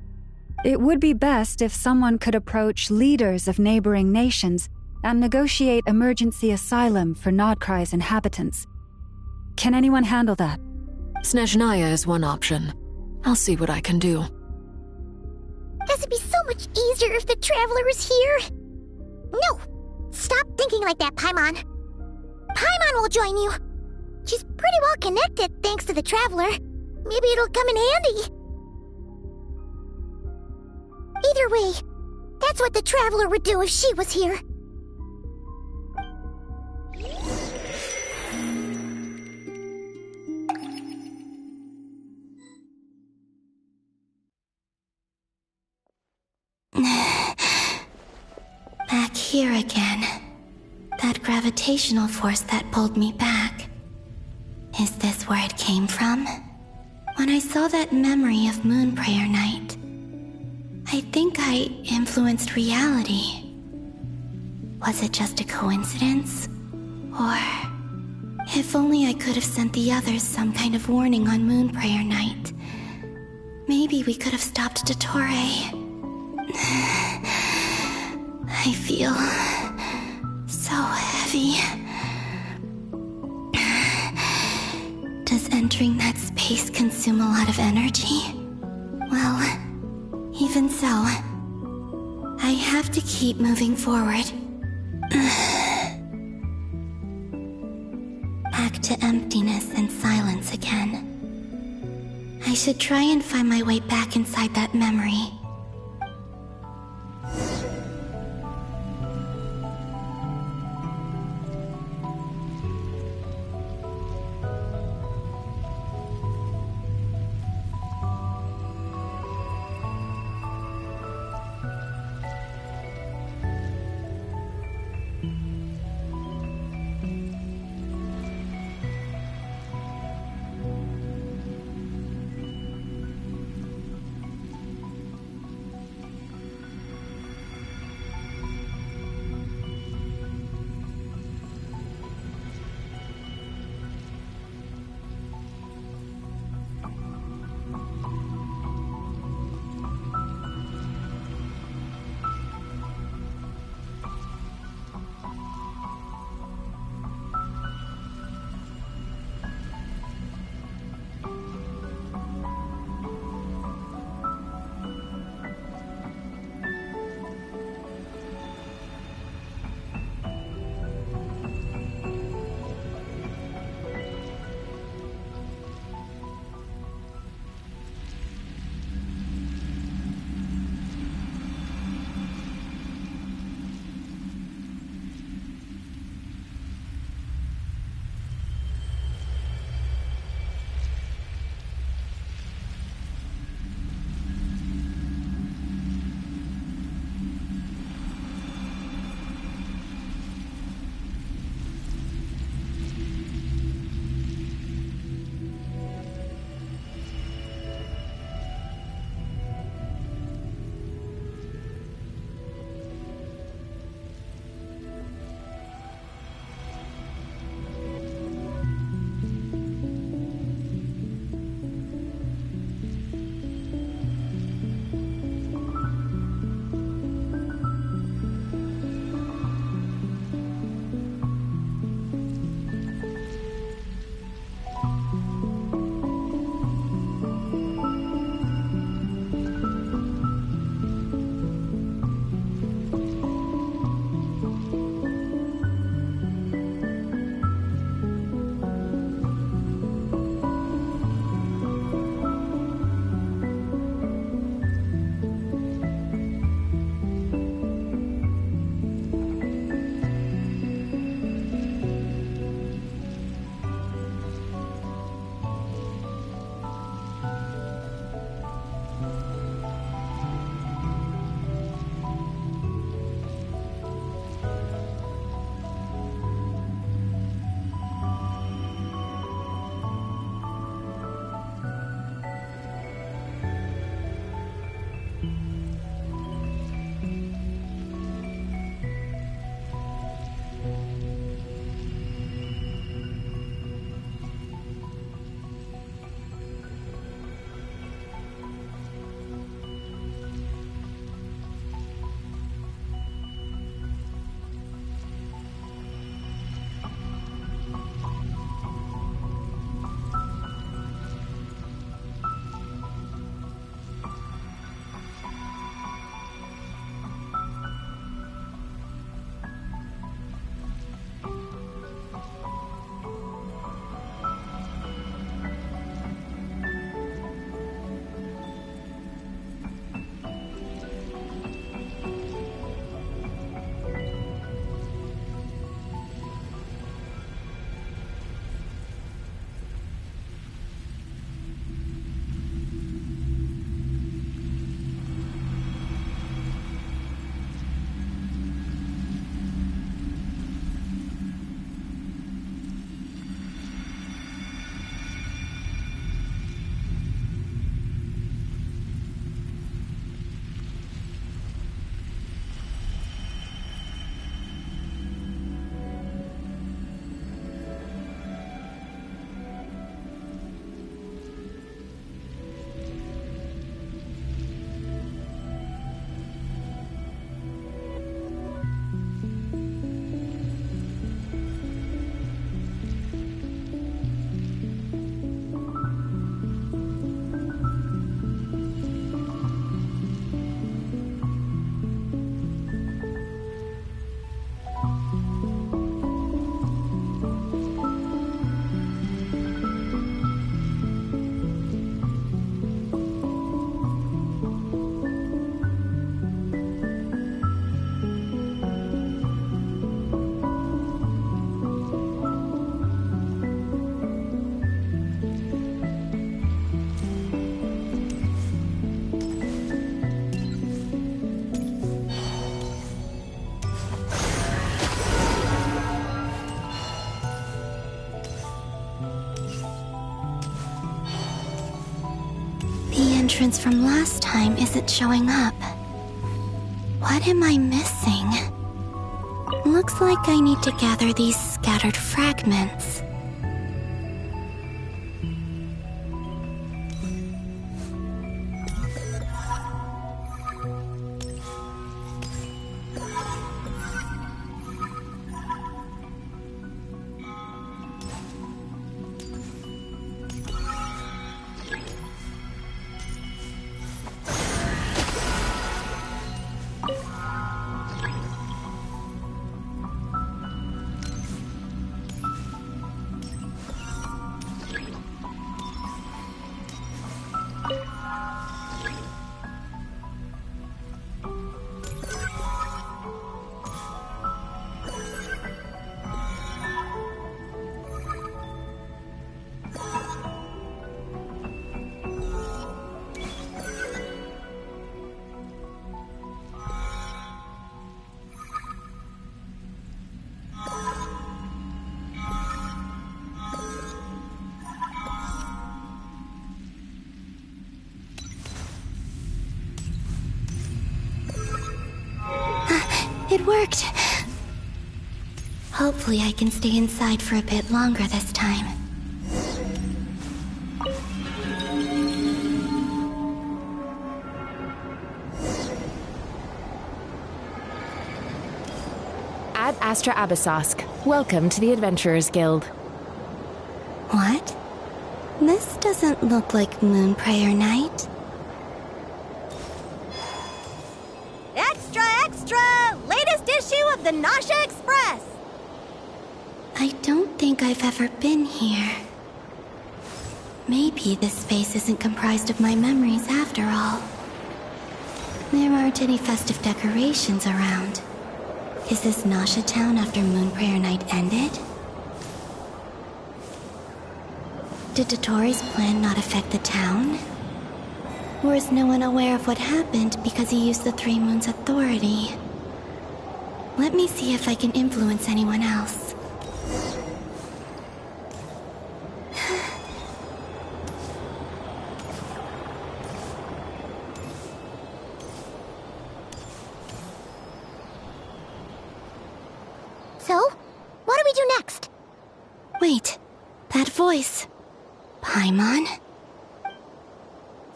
It would be best if someone could approach leaders of neighboring nations and negotiate emergency asylum for Nodcry's inhabitants. Can anyone handle that? Snezhnaya is one option. I'll see what I can do. It'd be so much easier if the Traveler was here. No! Stop thinking like that, Paimon. Paimon will join you. She's pretty well connected thanks to the Traveler. Maybe it'll come in handy. Either way, that's what the Traveler would do if she was here. Back here again. That gravitational force that pulled me back. Is this where it came from? When I saw that memory of Moon Prayer Night, I think I influenced reality. Was it just a coincidence? Or, if only I could have sent the others some kind of warning on Moon Prayer Night. Maybe we could have stopped Dottore. I feel so heavy. Does entering that space consume a lot of energy? Well, even so, I have to keep moving forward. Back to emptiness and silence again. I should try and find my way back inside that memory. entrance from last time isn't showing up. What am I missing? Looks like I need to gather these scattered fragments. It worked! Hopefully I can stay inside for a bit longer this time. Ad Astra Abyssosk. Welcome to the Adventurers Guild. What? This doesn't look like Moonprayer Night. Extra, extra! Latest issue of the Nausea Express! I don't think I've ever been here. Maybe this space isn't comprised of my memories after all. There aren't any festive decorations around. Is this Nausea Town after Moonprayer Night ended? Did Dotori's plan not affect the town? Or is no one aware of what happened because he used the Three Moons' authority? Let me see if I can influence anyone else. So, what do we do next? Wait, that voice. Paimon?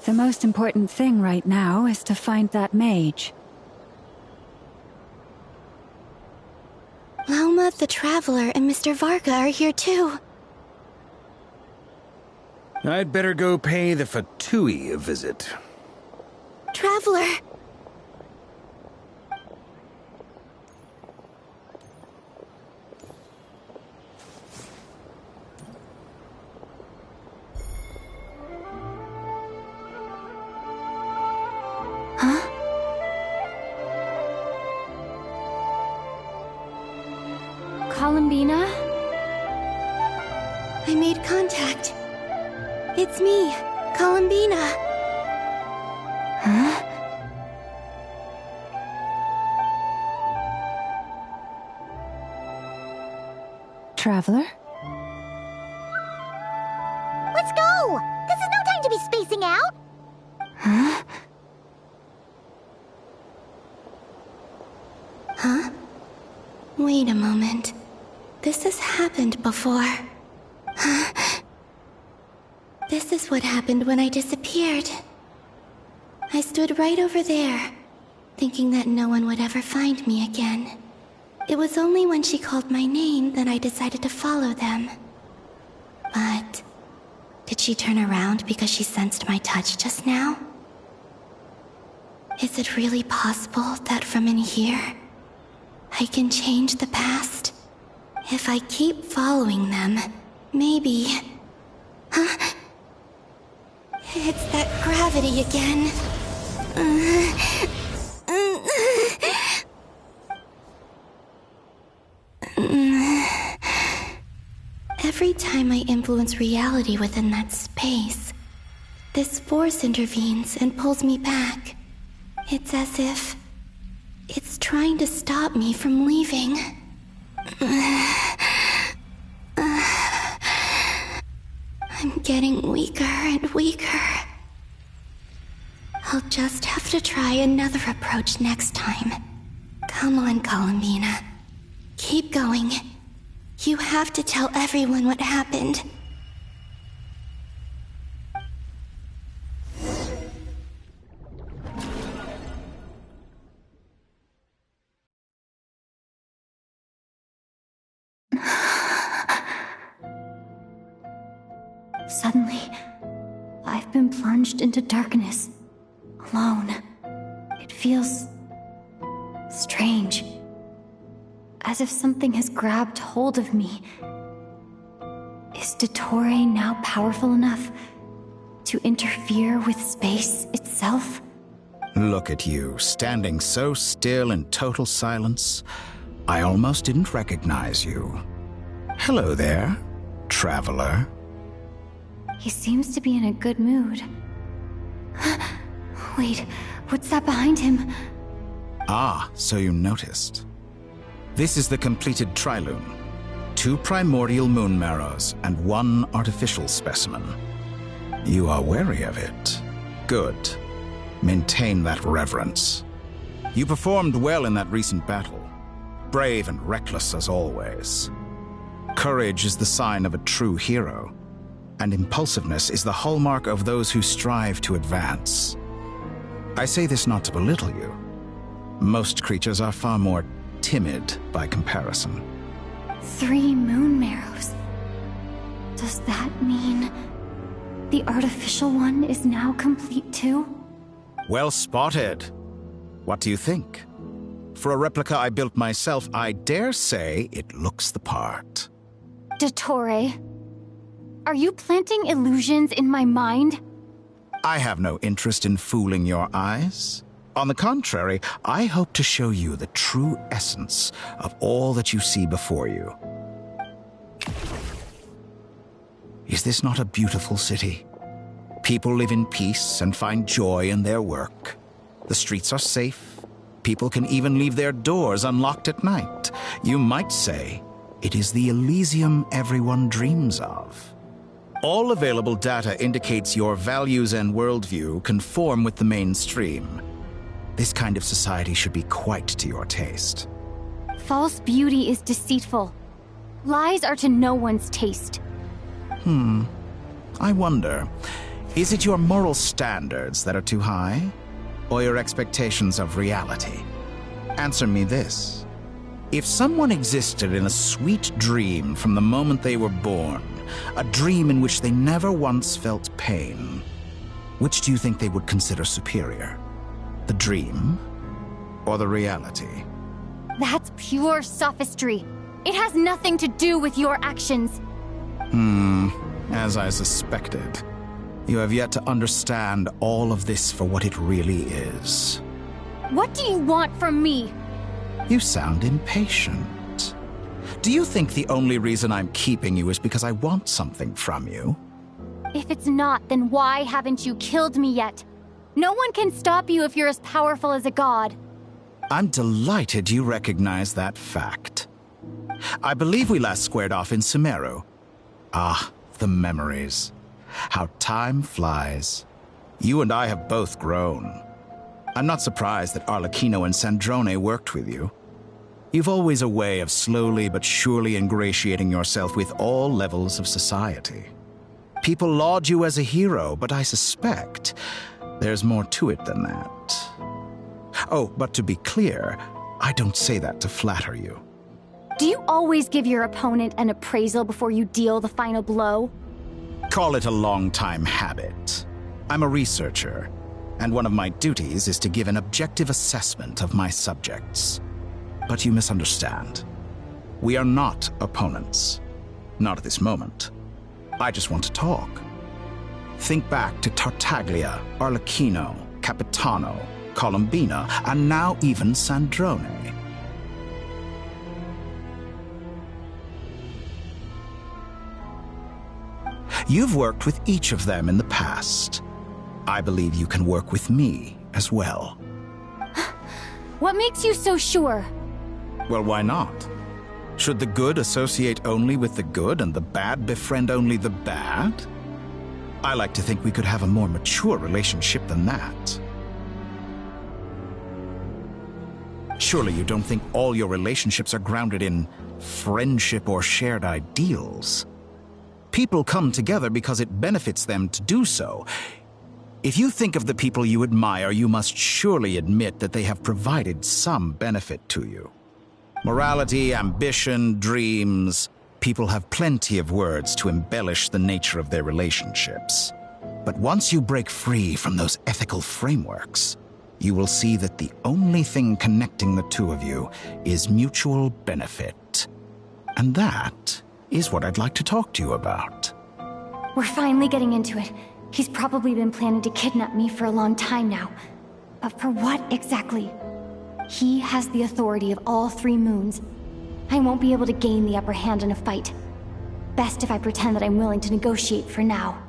The most important thing right now is to find that mage. Lauma the Traveler and Mr. Varga are here too. I'd better go pay the Fatui a visit. Traveler! Huh? Columbina? I made contact. It's me, Columbina. Huh? Traveler? Let's go! This is no time to be spacing out! Huh? Huh? Wait a moment. This has happened before. Huh? This is what happened when I disappeared. I stood right over there, thinking that no one would ever find me again. It was only when she called my name that I decided to follow them. But did she turn around because she sensed my touch just now? Is it really possible that from in here, I can change the past? If I keep following them, maybe... Huh? It's that gravity again. Every time I influence reality within that space, this force intervenes and pulls me back. It's as if it's trying to stop me from leaving. I'm getting weaker and weaker. just have to try another approach next time. Come on, Columbina. Keep going. You have to tell everyone what happened. Suddenly, I've been plunged into darkness, alone. It feels strange, as if something has grabbed hold of me. Is Dottore now powerful enough to interfere with space itself? Look at you, standing so still in total silence. I almost didn't recognize you. Hello there, traveler. He seems to be in a good mood. Wait, what's that behind him? Ah, so you noticed. This is the completed trilune. 2 primordial moon marrows and 1 artificial specimen. You are wary of it. Good. Maintain that reverence. You performed well in that recent battle. Brave and reckless as always. Courage is the sign of a true hero, and impulsiveness is the hallmark of those who strive to advance. I say this not to belittle you. Most creatures are far more timid by comparison. 3 moon marrows. Does that mean the artificial one is now complete too? Well spotted. What do you think? For a replica I built myself, I dare say it looks the part. Dottore, are you planting illusions in my mind? I have no interest in fooling your eyes. On the contrary, I hope to show you the true essence of all that you see before you. Is this not a beautiful city? People live in peace and find joy in their work. The streets are safe. People can even leave their doors unlocked at night. You might say it is the Elysium everyone dreams of. All available data indicates your values and worldview conform with the mainstream. This kind of society should be quite to your taste. False beauty is deceitful. Lies are to no one's taste. I wonder, is it your moral standards that are too high, or your expectations of reality? Answer me this. If someone existed in a sweet dream from the moment they were born, a dream in which they never once felt pain, which do you think they would consider superior? The dream or the reality? That's pure sophistry. It has nothing to do with your actions. As I suspected. You have yet to understand all of this for what it really is. What do you want from me? You sound impatient. Do you think the only reason I'm keeping you is because I want something from you? If it's not, then why haven't you killed me yet? No one can stop you if you're as powerful as a god. I'm delighted you recognize that fact. I believe we last squared off in Sumeru. Ah, the memories. How time flies. You and I have both grown. I'm not surprised that Arlecchino and Sandrone worked with you. You've always a way of slowly but surely ingratiating yourself with all levels of society. People laud you as a hero, but I suspect there's more to it than that. Oh, but to be clear, I don't say that to flatter you. Do you always give your opponent an appraisal before you deal the final blow? Call it a long-time habit. I'm a researcher, and one of my duties is to give an objective assessment of my subjects. But you misunderstand. We are not opponents. Not at this moment. I just want to talk. Think back to Tartaglia, Arlecchino, Capitano, Columbina, and now even Sandrone. You've worked with each of them in the past. I believe you can work with me as well. What makes you so sure? Well, why not? Should the good associate only with the good and the bad befriend only the bad? I like to think we could have a more mature relationship than that. Surely you don't think all your relationships are grounded in friendship or shared ideals. People come together because it benefits them to do so. If you think of the people you admire, you must surely admit that they have provided some benefit to you. Morality, ambition, dreams. People have plenty of words to embellish the nature of their relationships. But once you break free from those ethical frameworks, you will see that the only thing connecting the two of you is mutual benefit. And that is what I'd like to talk to you about. We're finally getting into it. He's probably been planning to kidnap me for a long time now. But for what exactly? He has the authority of all 3 moons. I won't be able to gain the upper hand in a fight. Best if I pretend that I'm willing to negotiate for now.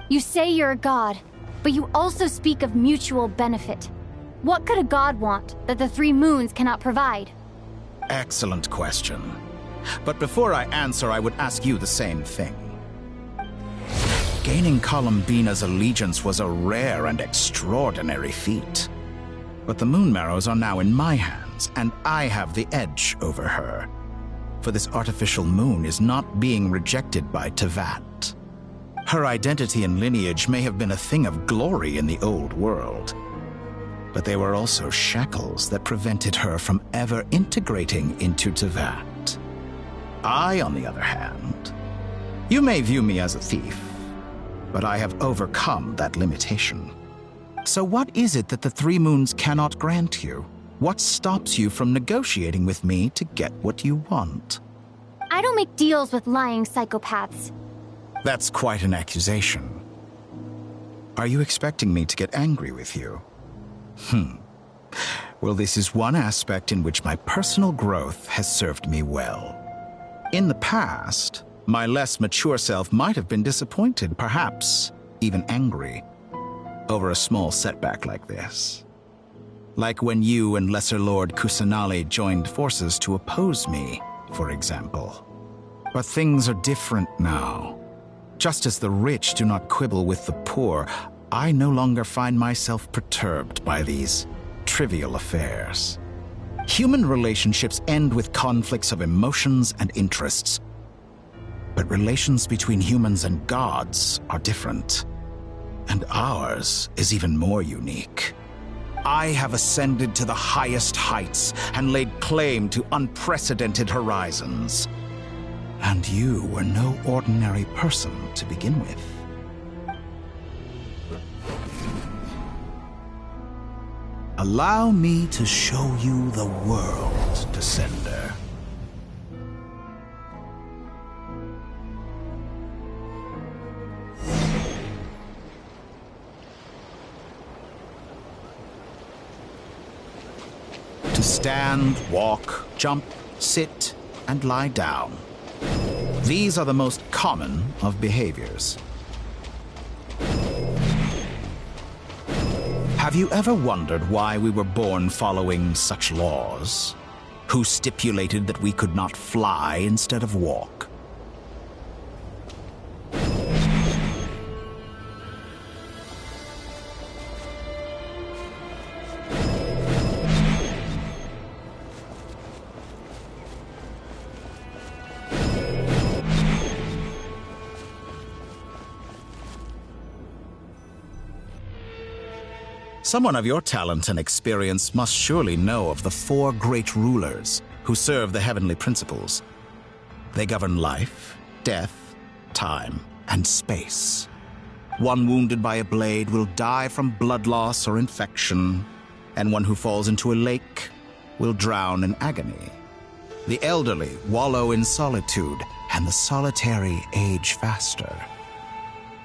You say you're a god, but you also speak of mutual benefit. What could a god want that the 3 moons cannot provide? Excellent question. But before I answer, I would ask you the same thing. Gaining Columbina's allegiance was a rare and extraordinary feat. But the Moon Marrows are now in my hands, and I have the edge over her. For this artificial moon is not being rejected by Tevat. Her identity and lineage may have been a thing of glory in the old world, but they were also shackles that prevented her from ever integrating into Tevat. I, on the other hand, you may view me as a thief, but I have overcome that limitation. So what is it that the 3 moons cannot grant you? What stops you from negotiating with me to get what you want? I don't make deals with lying psychopaths. That's quite an accusation. Are you expecting me to get angry with you? Well, this is one aspect in which my personal growth has served me well. In the past, my less mature self might have been disappointed, perhaps even angry, over a small setback like this. Like when you and Lesser Lord Kusanali joined forces to oppose me, for example. But things are different now. Just as the rich do not quibble with the poor, I no longer find myself perturbed by these trivial affairs. Human relationships end with conflicts of emotions and interests. But relations between humans and gods are different. And ours is even more unique. I have ascended to the highest heights and laid claim to unprecedented horizons. And you were no ordinary person to begin with. Allow me to show you the world, Descender. To stand, walk, jump, sit, and lie down. These are the most common of behaviors. Have you ever wondered why we were born following such laws? Who stipulated that we could not fly instead of walk? Someone of your talent and experience must surely know of the 4 great rulers who serve the heavenly principles. They govern life, death, time, and space. One wounded by a blade will die from blood loss or infection, and one who falls into a lake will drown in agony. The elderly wallow in solitude, and the solitary age faster.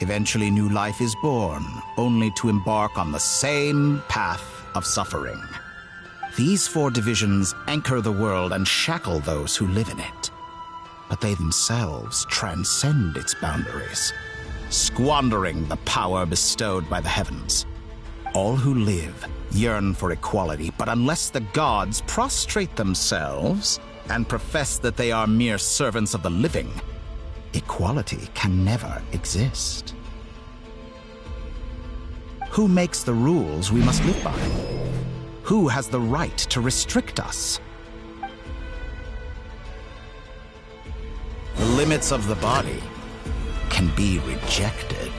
Eventually, new life is born, only to embark on the same path of suffering. These 4 divisions anchor the world and shackle those who live in it. But they themselves transcend its boundaries, squandering the power bestowed by the heavens. All who live yearn for equality, but unless the gods prostrate themselves and profess that they are mere servants of the living, equality can never exist. Who makes the rules we must live by? Who has the right to restrict us? The limits of the body can be rejected.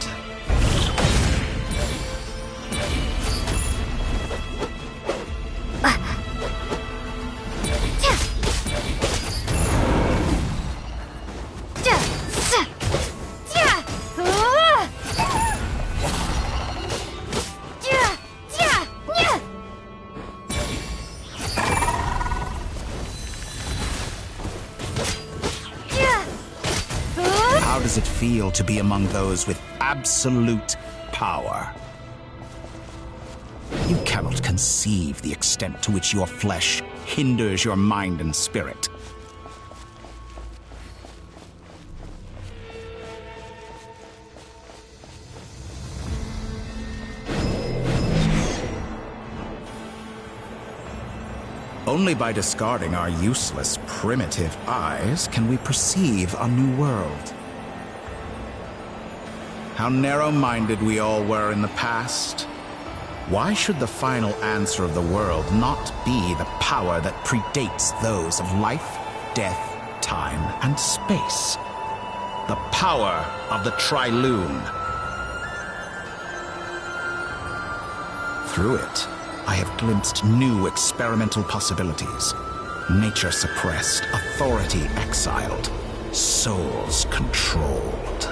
How does it feel to be among those with absolute power? You cannot conceive the extent to which your flesh hinders your mind and spirit. Only by discarding our useless, primitive eyes can we perceive a new world. How narrow-minded we all were in the past. Why should the final answer of the world not be the power that predates those of life, death, time, and space? The power of the Trilune. Through it, I have glimpsed new experimental possibilities. Nature suppressed, authority exiled, souls controlled.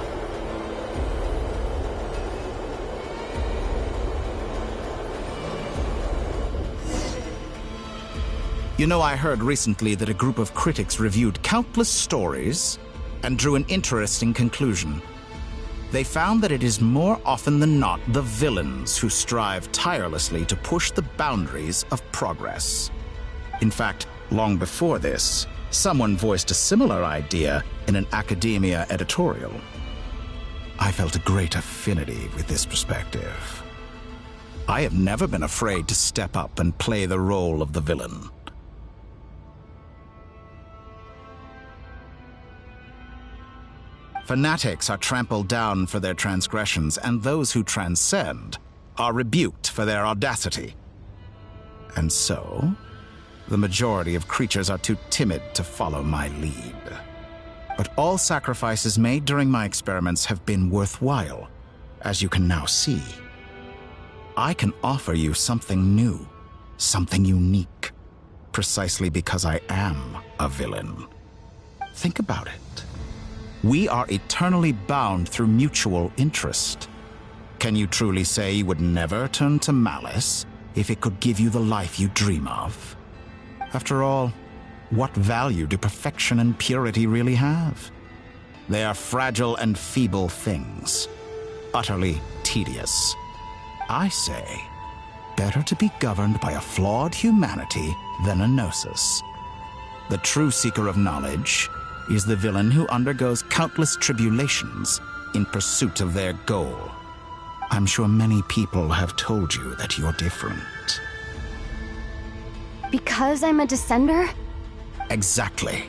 You know, I heard recently that a group of critics reviewed countless stories and drew an interesting conclusion. They found that it is more often than not the villains who strive tirelessly to push the boundaries of progress. In fact, long before this, someone voiced a similar idea in an academia editorial. I felt a great affinity with this perspective. I have never been afraid to step up and play the role of the villain. Fanatics are trampled down for their transgressions, and those who transcend are rebuked for their audacity. And so, the majority of creatures are too timid to follow my lead. But all sacrifices made during my experiments have been worthwhile, as you can now see. I can offer you something new, something unique, precisely because I am a villain. Think about it. We are eternally bound through mutual interest. Can you truly say you would never turn to malice if it could give you the life you dream of? After all, what value do perfection and purity really have? They are fragile and feeble things, utterly tedious. I say, better to be governed by a flawed humanity than a gnosis. The true seeker of knowledge is the villain who undergoes countless tribulations in pursuit of their goal. I'm sure many people have told you that you're different. Because I'm a descender? Exactly.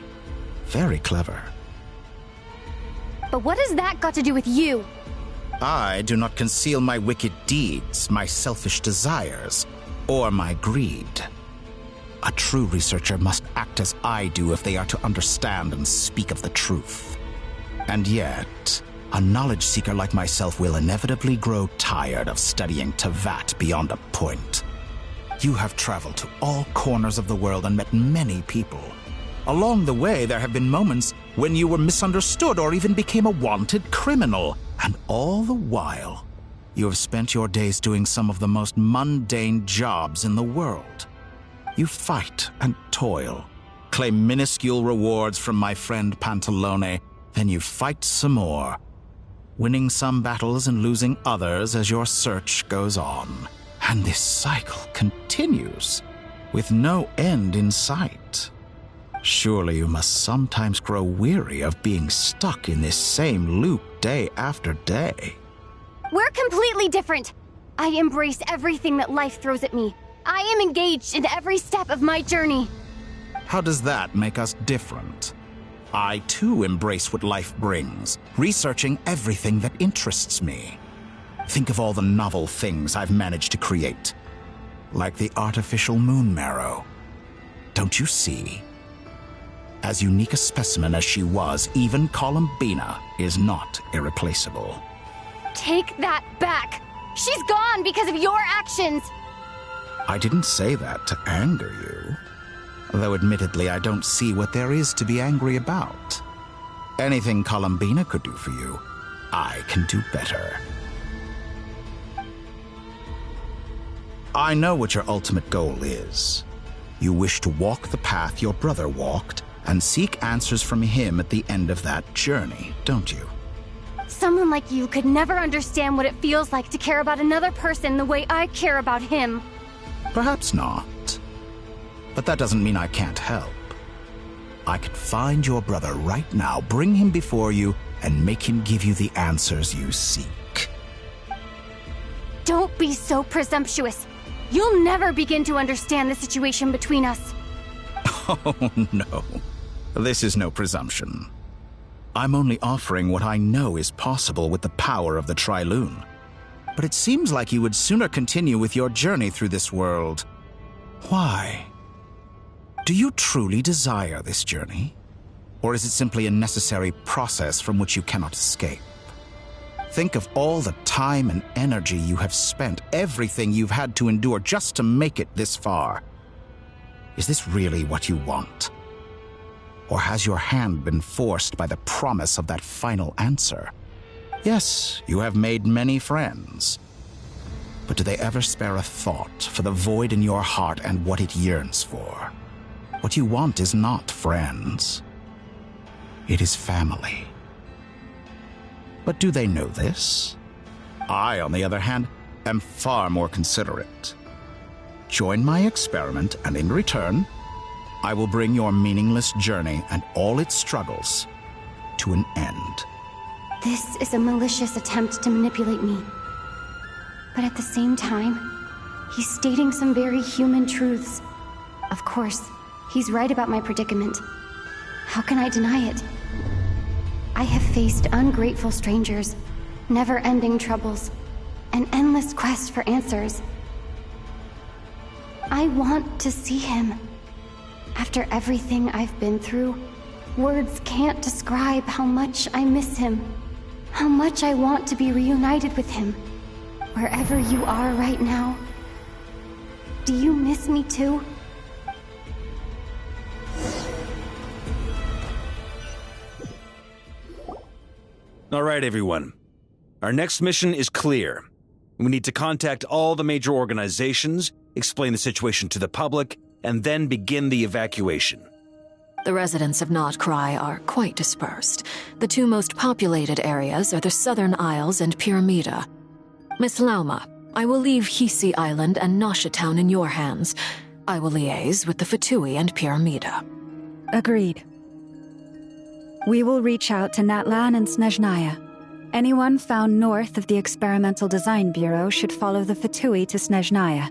Very clever. But what has that got to do with you? I do not conceal my wicked deeds, my selfish desires, or my greed. A true researcher must act as I do if they are to understand and speak of the truth. And yet, a knowledge seeker like myself will inevitably grow tired of studying Tevat beyond a point. You have traveled to all corners of the world and met many people. Along the way, there have been moments when you were misunderstood or even became a wanted criminal. And all the while, you have spent your days doing some of the most mundane jobs in the world. You fight and toil, claim minuscule rewards from my friend Pantalone, then you fight some more, winning some battles and losing others as your search goes on. And this cycle continues, with no end in sight. Surely you must sometimes grow weary of being stuck in this same loop day after day. We're completely different. I embrace everything that life throws at me. I am engaged in every step of my journey. How does that make us different? I too embrace what life brings, researching everything that interests me. Think of all the novel things I've managed to create. like the artificial moon marrow. Don't you see? As unique a specimen as she was, even Columbina is not irreplaceable. Take that back! She's gone because of your actions! I didn't say that to anger you. Though admittedly, I don't see what there is to be angry about. Anything Columbina could do for you, I can do better. I know what your ultimate goal is. You wish to walk the path your brother walked and seek answers from him at the end of that journey, don't you? Someone like you could never understand what it feels like to care about another person the way I care about him. Perhaps not. But that doesn't mean I can't help. I could find your brother right now, bring him before you, and make him give you the answers you seek. Don't be so presumptuous. You'll never begin to understand the situation between us. Oh, no. This is no presumption. I'm only offering what I know is possible with the power of the Trilune. But it seems like you would sooner continue with your journey through this world. Why? Do you truly desire this journey? Or is it simply a necessary process from which you cannot escape? Think of all the time and energy you have spent, everything you've had to endure just to make it this far. Is this really what you want? Or has your hand been forced by the promise of that final answer? Yes, you have made many friends. But do they ever spare a thought for the void in your heart and what it yearns for? What you want is not friends. It is family. But do they know this? I, on the other hand, am far more considerate. Join my experiment, and in return, I will bring your meaningless journey and all its struggles to an end. This is a malicious attempt to manipulate me. But at the same time, he's stating some very human truths. Of course, he's right about my predicament. How can I deny it? I have faced ungrateful strangers, never-ending troubles, an endless quest for answers. I want to see him. After everything I've been through, words can't describe how much I miss him, how much I want to be reunited with him. Wherever you are right now, do you miss me too? All right, everyone. Our next mission is clear. We need to contact all the major organizations, explain the situation to the public, and then begin the evacuation. The residents of Notcry are quite dispersed. The two most populated areas are the Southern Isles and Pyramida. Miss Lauma, I will leave Hisi Island and Nasha Town in your hands. I will liaise with the Fatui and Pyramida. Agreed. We will reach out to Natlan and Snezhnaya. Anyone found north of the Experimental Design Bureau should follow the Fatui to Snezhnaya.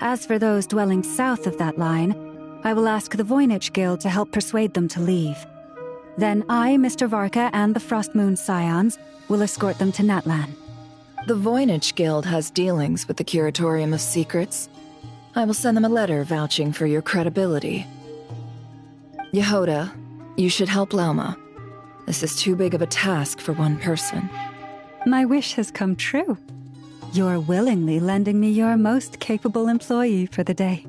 As for those dwelling south of that line, I will ask the Voynich Guild to help persuade them to leave. Then I, Mr. Varka, and the Frostmoon Scions will escort them to Natlan. The Voynich Guild has dealings with the Curatorium of Secrets. I will send them a letter vouching for your credibility. Yehoda, you should help Lauma. This is too big of a task for one person. My wish has come true. You're willingly lending me your most capable employee for the day.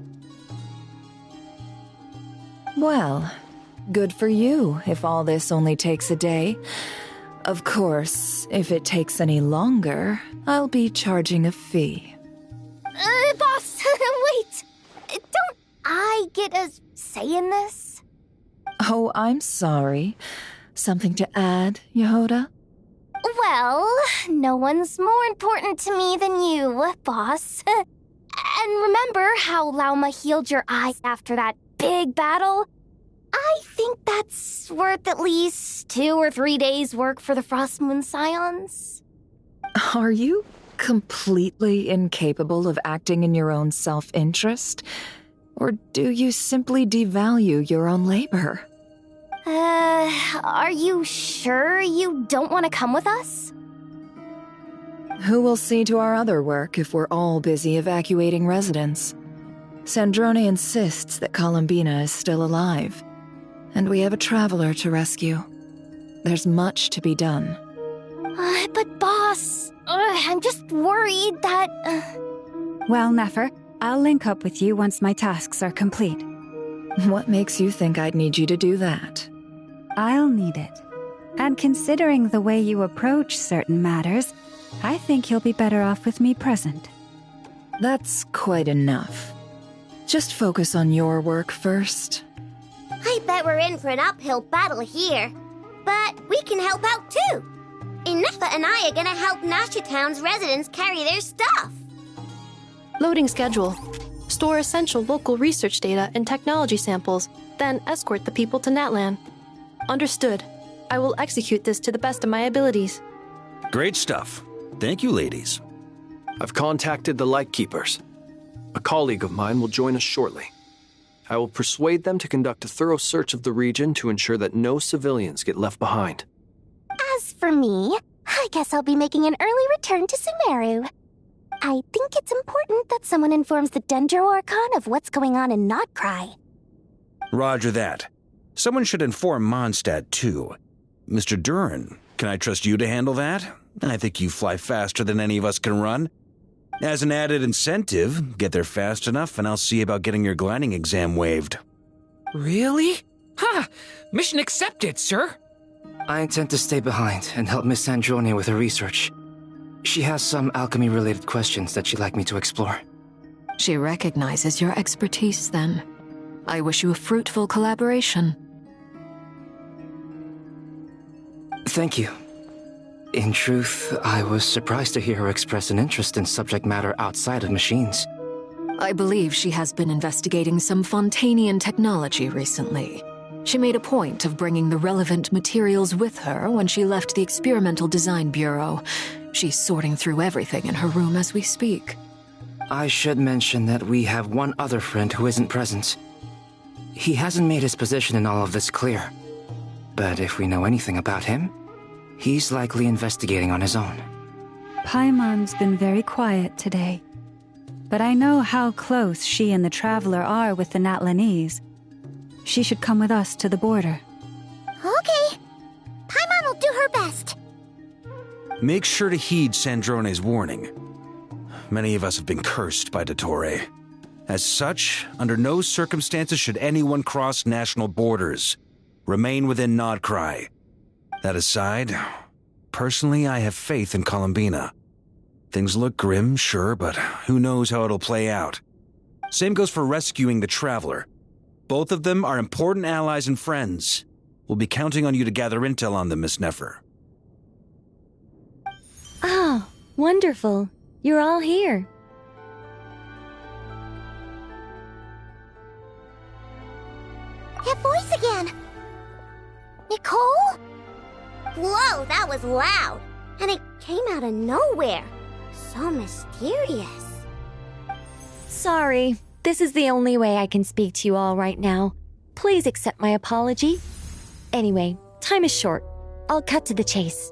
Well, good for you if all this only takes a day. Of course, if it takes any longer, I'll be charging a fee. Boss, wait! Don't I get a say in this? Oh, I'm sorry. Something to add, Yehoda? Well, no one's more important to me than you, boss. And remember how Lauma healed your eyes after that big battle? I think that's worth at least 2 or 3 days' work for the Frostmoon Scions. Are you completely incapable of acting in your own self-interest? Or do you simply devalue your own labor? Are you sure you don't want to come with us? Who will see to our other work if we're all busy evacuating residents? Sandrone insists that Columbina is still alive, and we have a traveler to rescue. There's much to be done. But boss, I'm just worried that... Well, Nefer, I'll link up with you once my tasks are complete. What makes you think I'd need you to do that? I'll need it. And considering the way you approach certain matters, I think you'll be better off with me present. That's quite enough. Just focus on your work first. I bet we're in for an uphill battle here. But we can help out too. Inefa and I are gonna help Nasha Town's residents carry their stuff. Loading schedule. Store essential local research data and technology samples, then escort the people to Natlan. Understood. I will execute this to the best of my abilities. Great stuff. Thank you, ladies. I've contacted the Lightkeepers. A colleague of mine will join us shortly. I will persuade them to conduct a thorough search of the region to ensure that no civilians get left behind. As for me, I guess I'll be making an early return to Sumeru. I think it's important that someone informs the Dendro Archon of what's going on in Notcry. Roger that. Someone should inform Mondstadt, too. Mr. Duran, can I trust you to handle that? I think you fly faster than any of us can run. As an added incentive, get there fast enough and I'll see about getting your gliding exam waived. Really? Ha! Mission accepted, sir. I intend to stay behind and help Miss Sandrone with her research. She has some alchemy-related questions that she'd like me to explore. She recognizes your expertise, then. I wish you a fruitful collaboration. Thank you. In truth, I was surprised to hear her express an interest in subject matter outside of machines. I believe she has been investigating some Fontanian technology recently. She made a point of bringing the relevant materials with her when she left the Experimental Design Bureau. She's sorting through everything in her room as we speak. I should mention that we have one other friend who isn't present. He hasn't made his position in all of this clear. But if we know anything about him, he's likely investigating on his own. Paimon's been very quiet today. But I know how close she and the Traveler are with the Natlanese. She should come with us to the border. Okay. Paimon will do her best. Make sure to heed Sandrone's warning. Many of us have been cursed by Dottore. As such, under no circumstances should anyone cross national borders. Remain within Nodcry. That aside, personally I have faith in Columbina. Things look grim, sure, but who knows how it'll play out. Same goes for rescuing the Traveler. Both of them are important allies and friends. We'll be counting on you to gather intel on them, Miss Nefer. Oh, wonderful. You're all here. That voice again! Nicole? Whoa, that was loud! And it came out of nowhere. So mysterious. Sorry, this is the only way I can speak to you all right now. Please accept my apology. Anyway, time is short. I'll cut to the chase.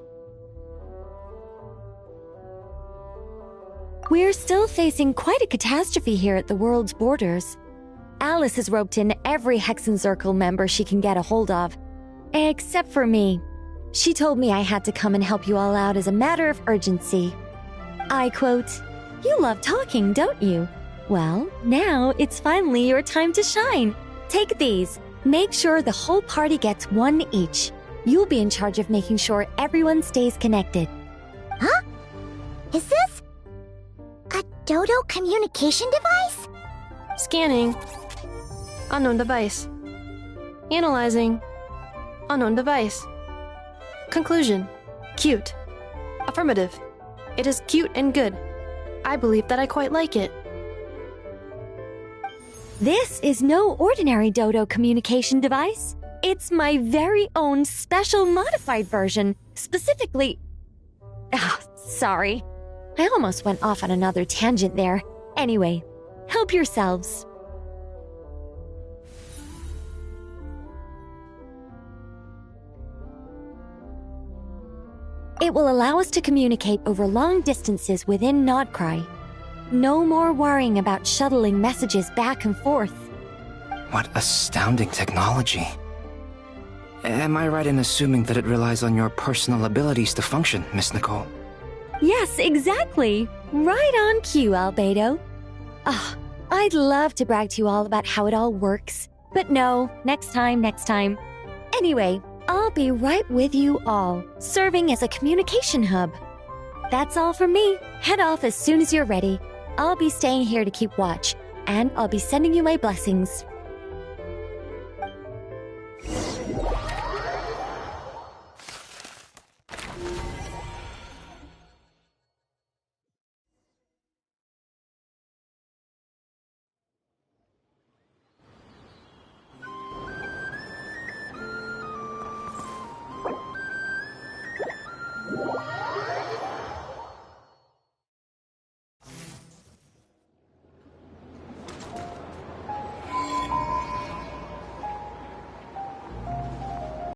We're still facing quite a catastrophe here at the world's borders. Alice has roped in every Hexen Circle member she can get a hold of. Except for me. She told me I had to come and help you all out as a matter of urgency. I quote, "You love talking, don't you? Well, now it's finally your time to shine. Take these. Make sure the whole party gets one each. You'll be in charge of making sure everyone stays connected." Huh? Is this a Dodo communication device? Scanning. Unknown device. Analyzing. Unknown device. Conclusion. Cute. Affirmative. It is cute and good. I believe that I quite like it. This is no ordinary Dodo communication device. It's my very own special modified version, specifically... Oh, sorry. I almost went off on another tangent there. Anyway, help yourselves. It will allow us to communicate over long distances within Nodcry. No more worrying about shuttling messages back and forth. What astounding technology. Am I right in assuming that it relies on your personal abilities to function, Miss Nicole? Yes, exactly. Right on cue, Albedo. Ah, I'd love to brag to you all about how it all works. But no, next time. Anyway, I'll be right with you all, serving as a communication hub. That's all from me. Head off as soon as you're ready. I'll be staying here to keep watch, and I'll be sending you my blessings.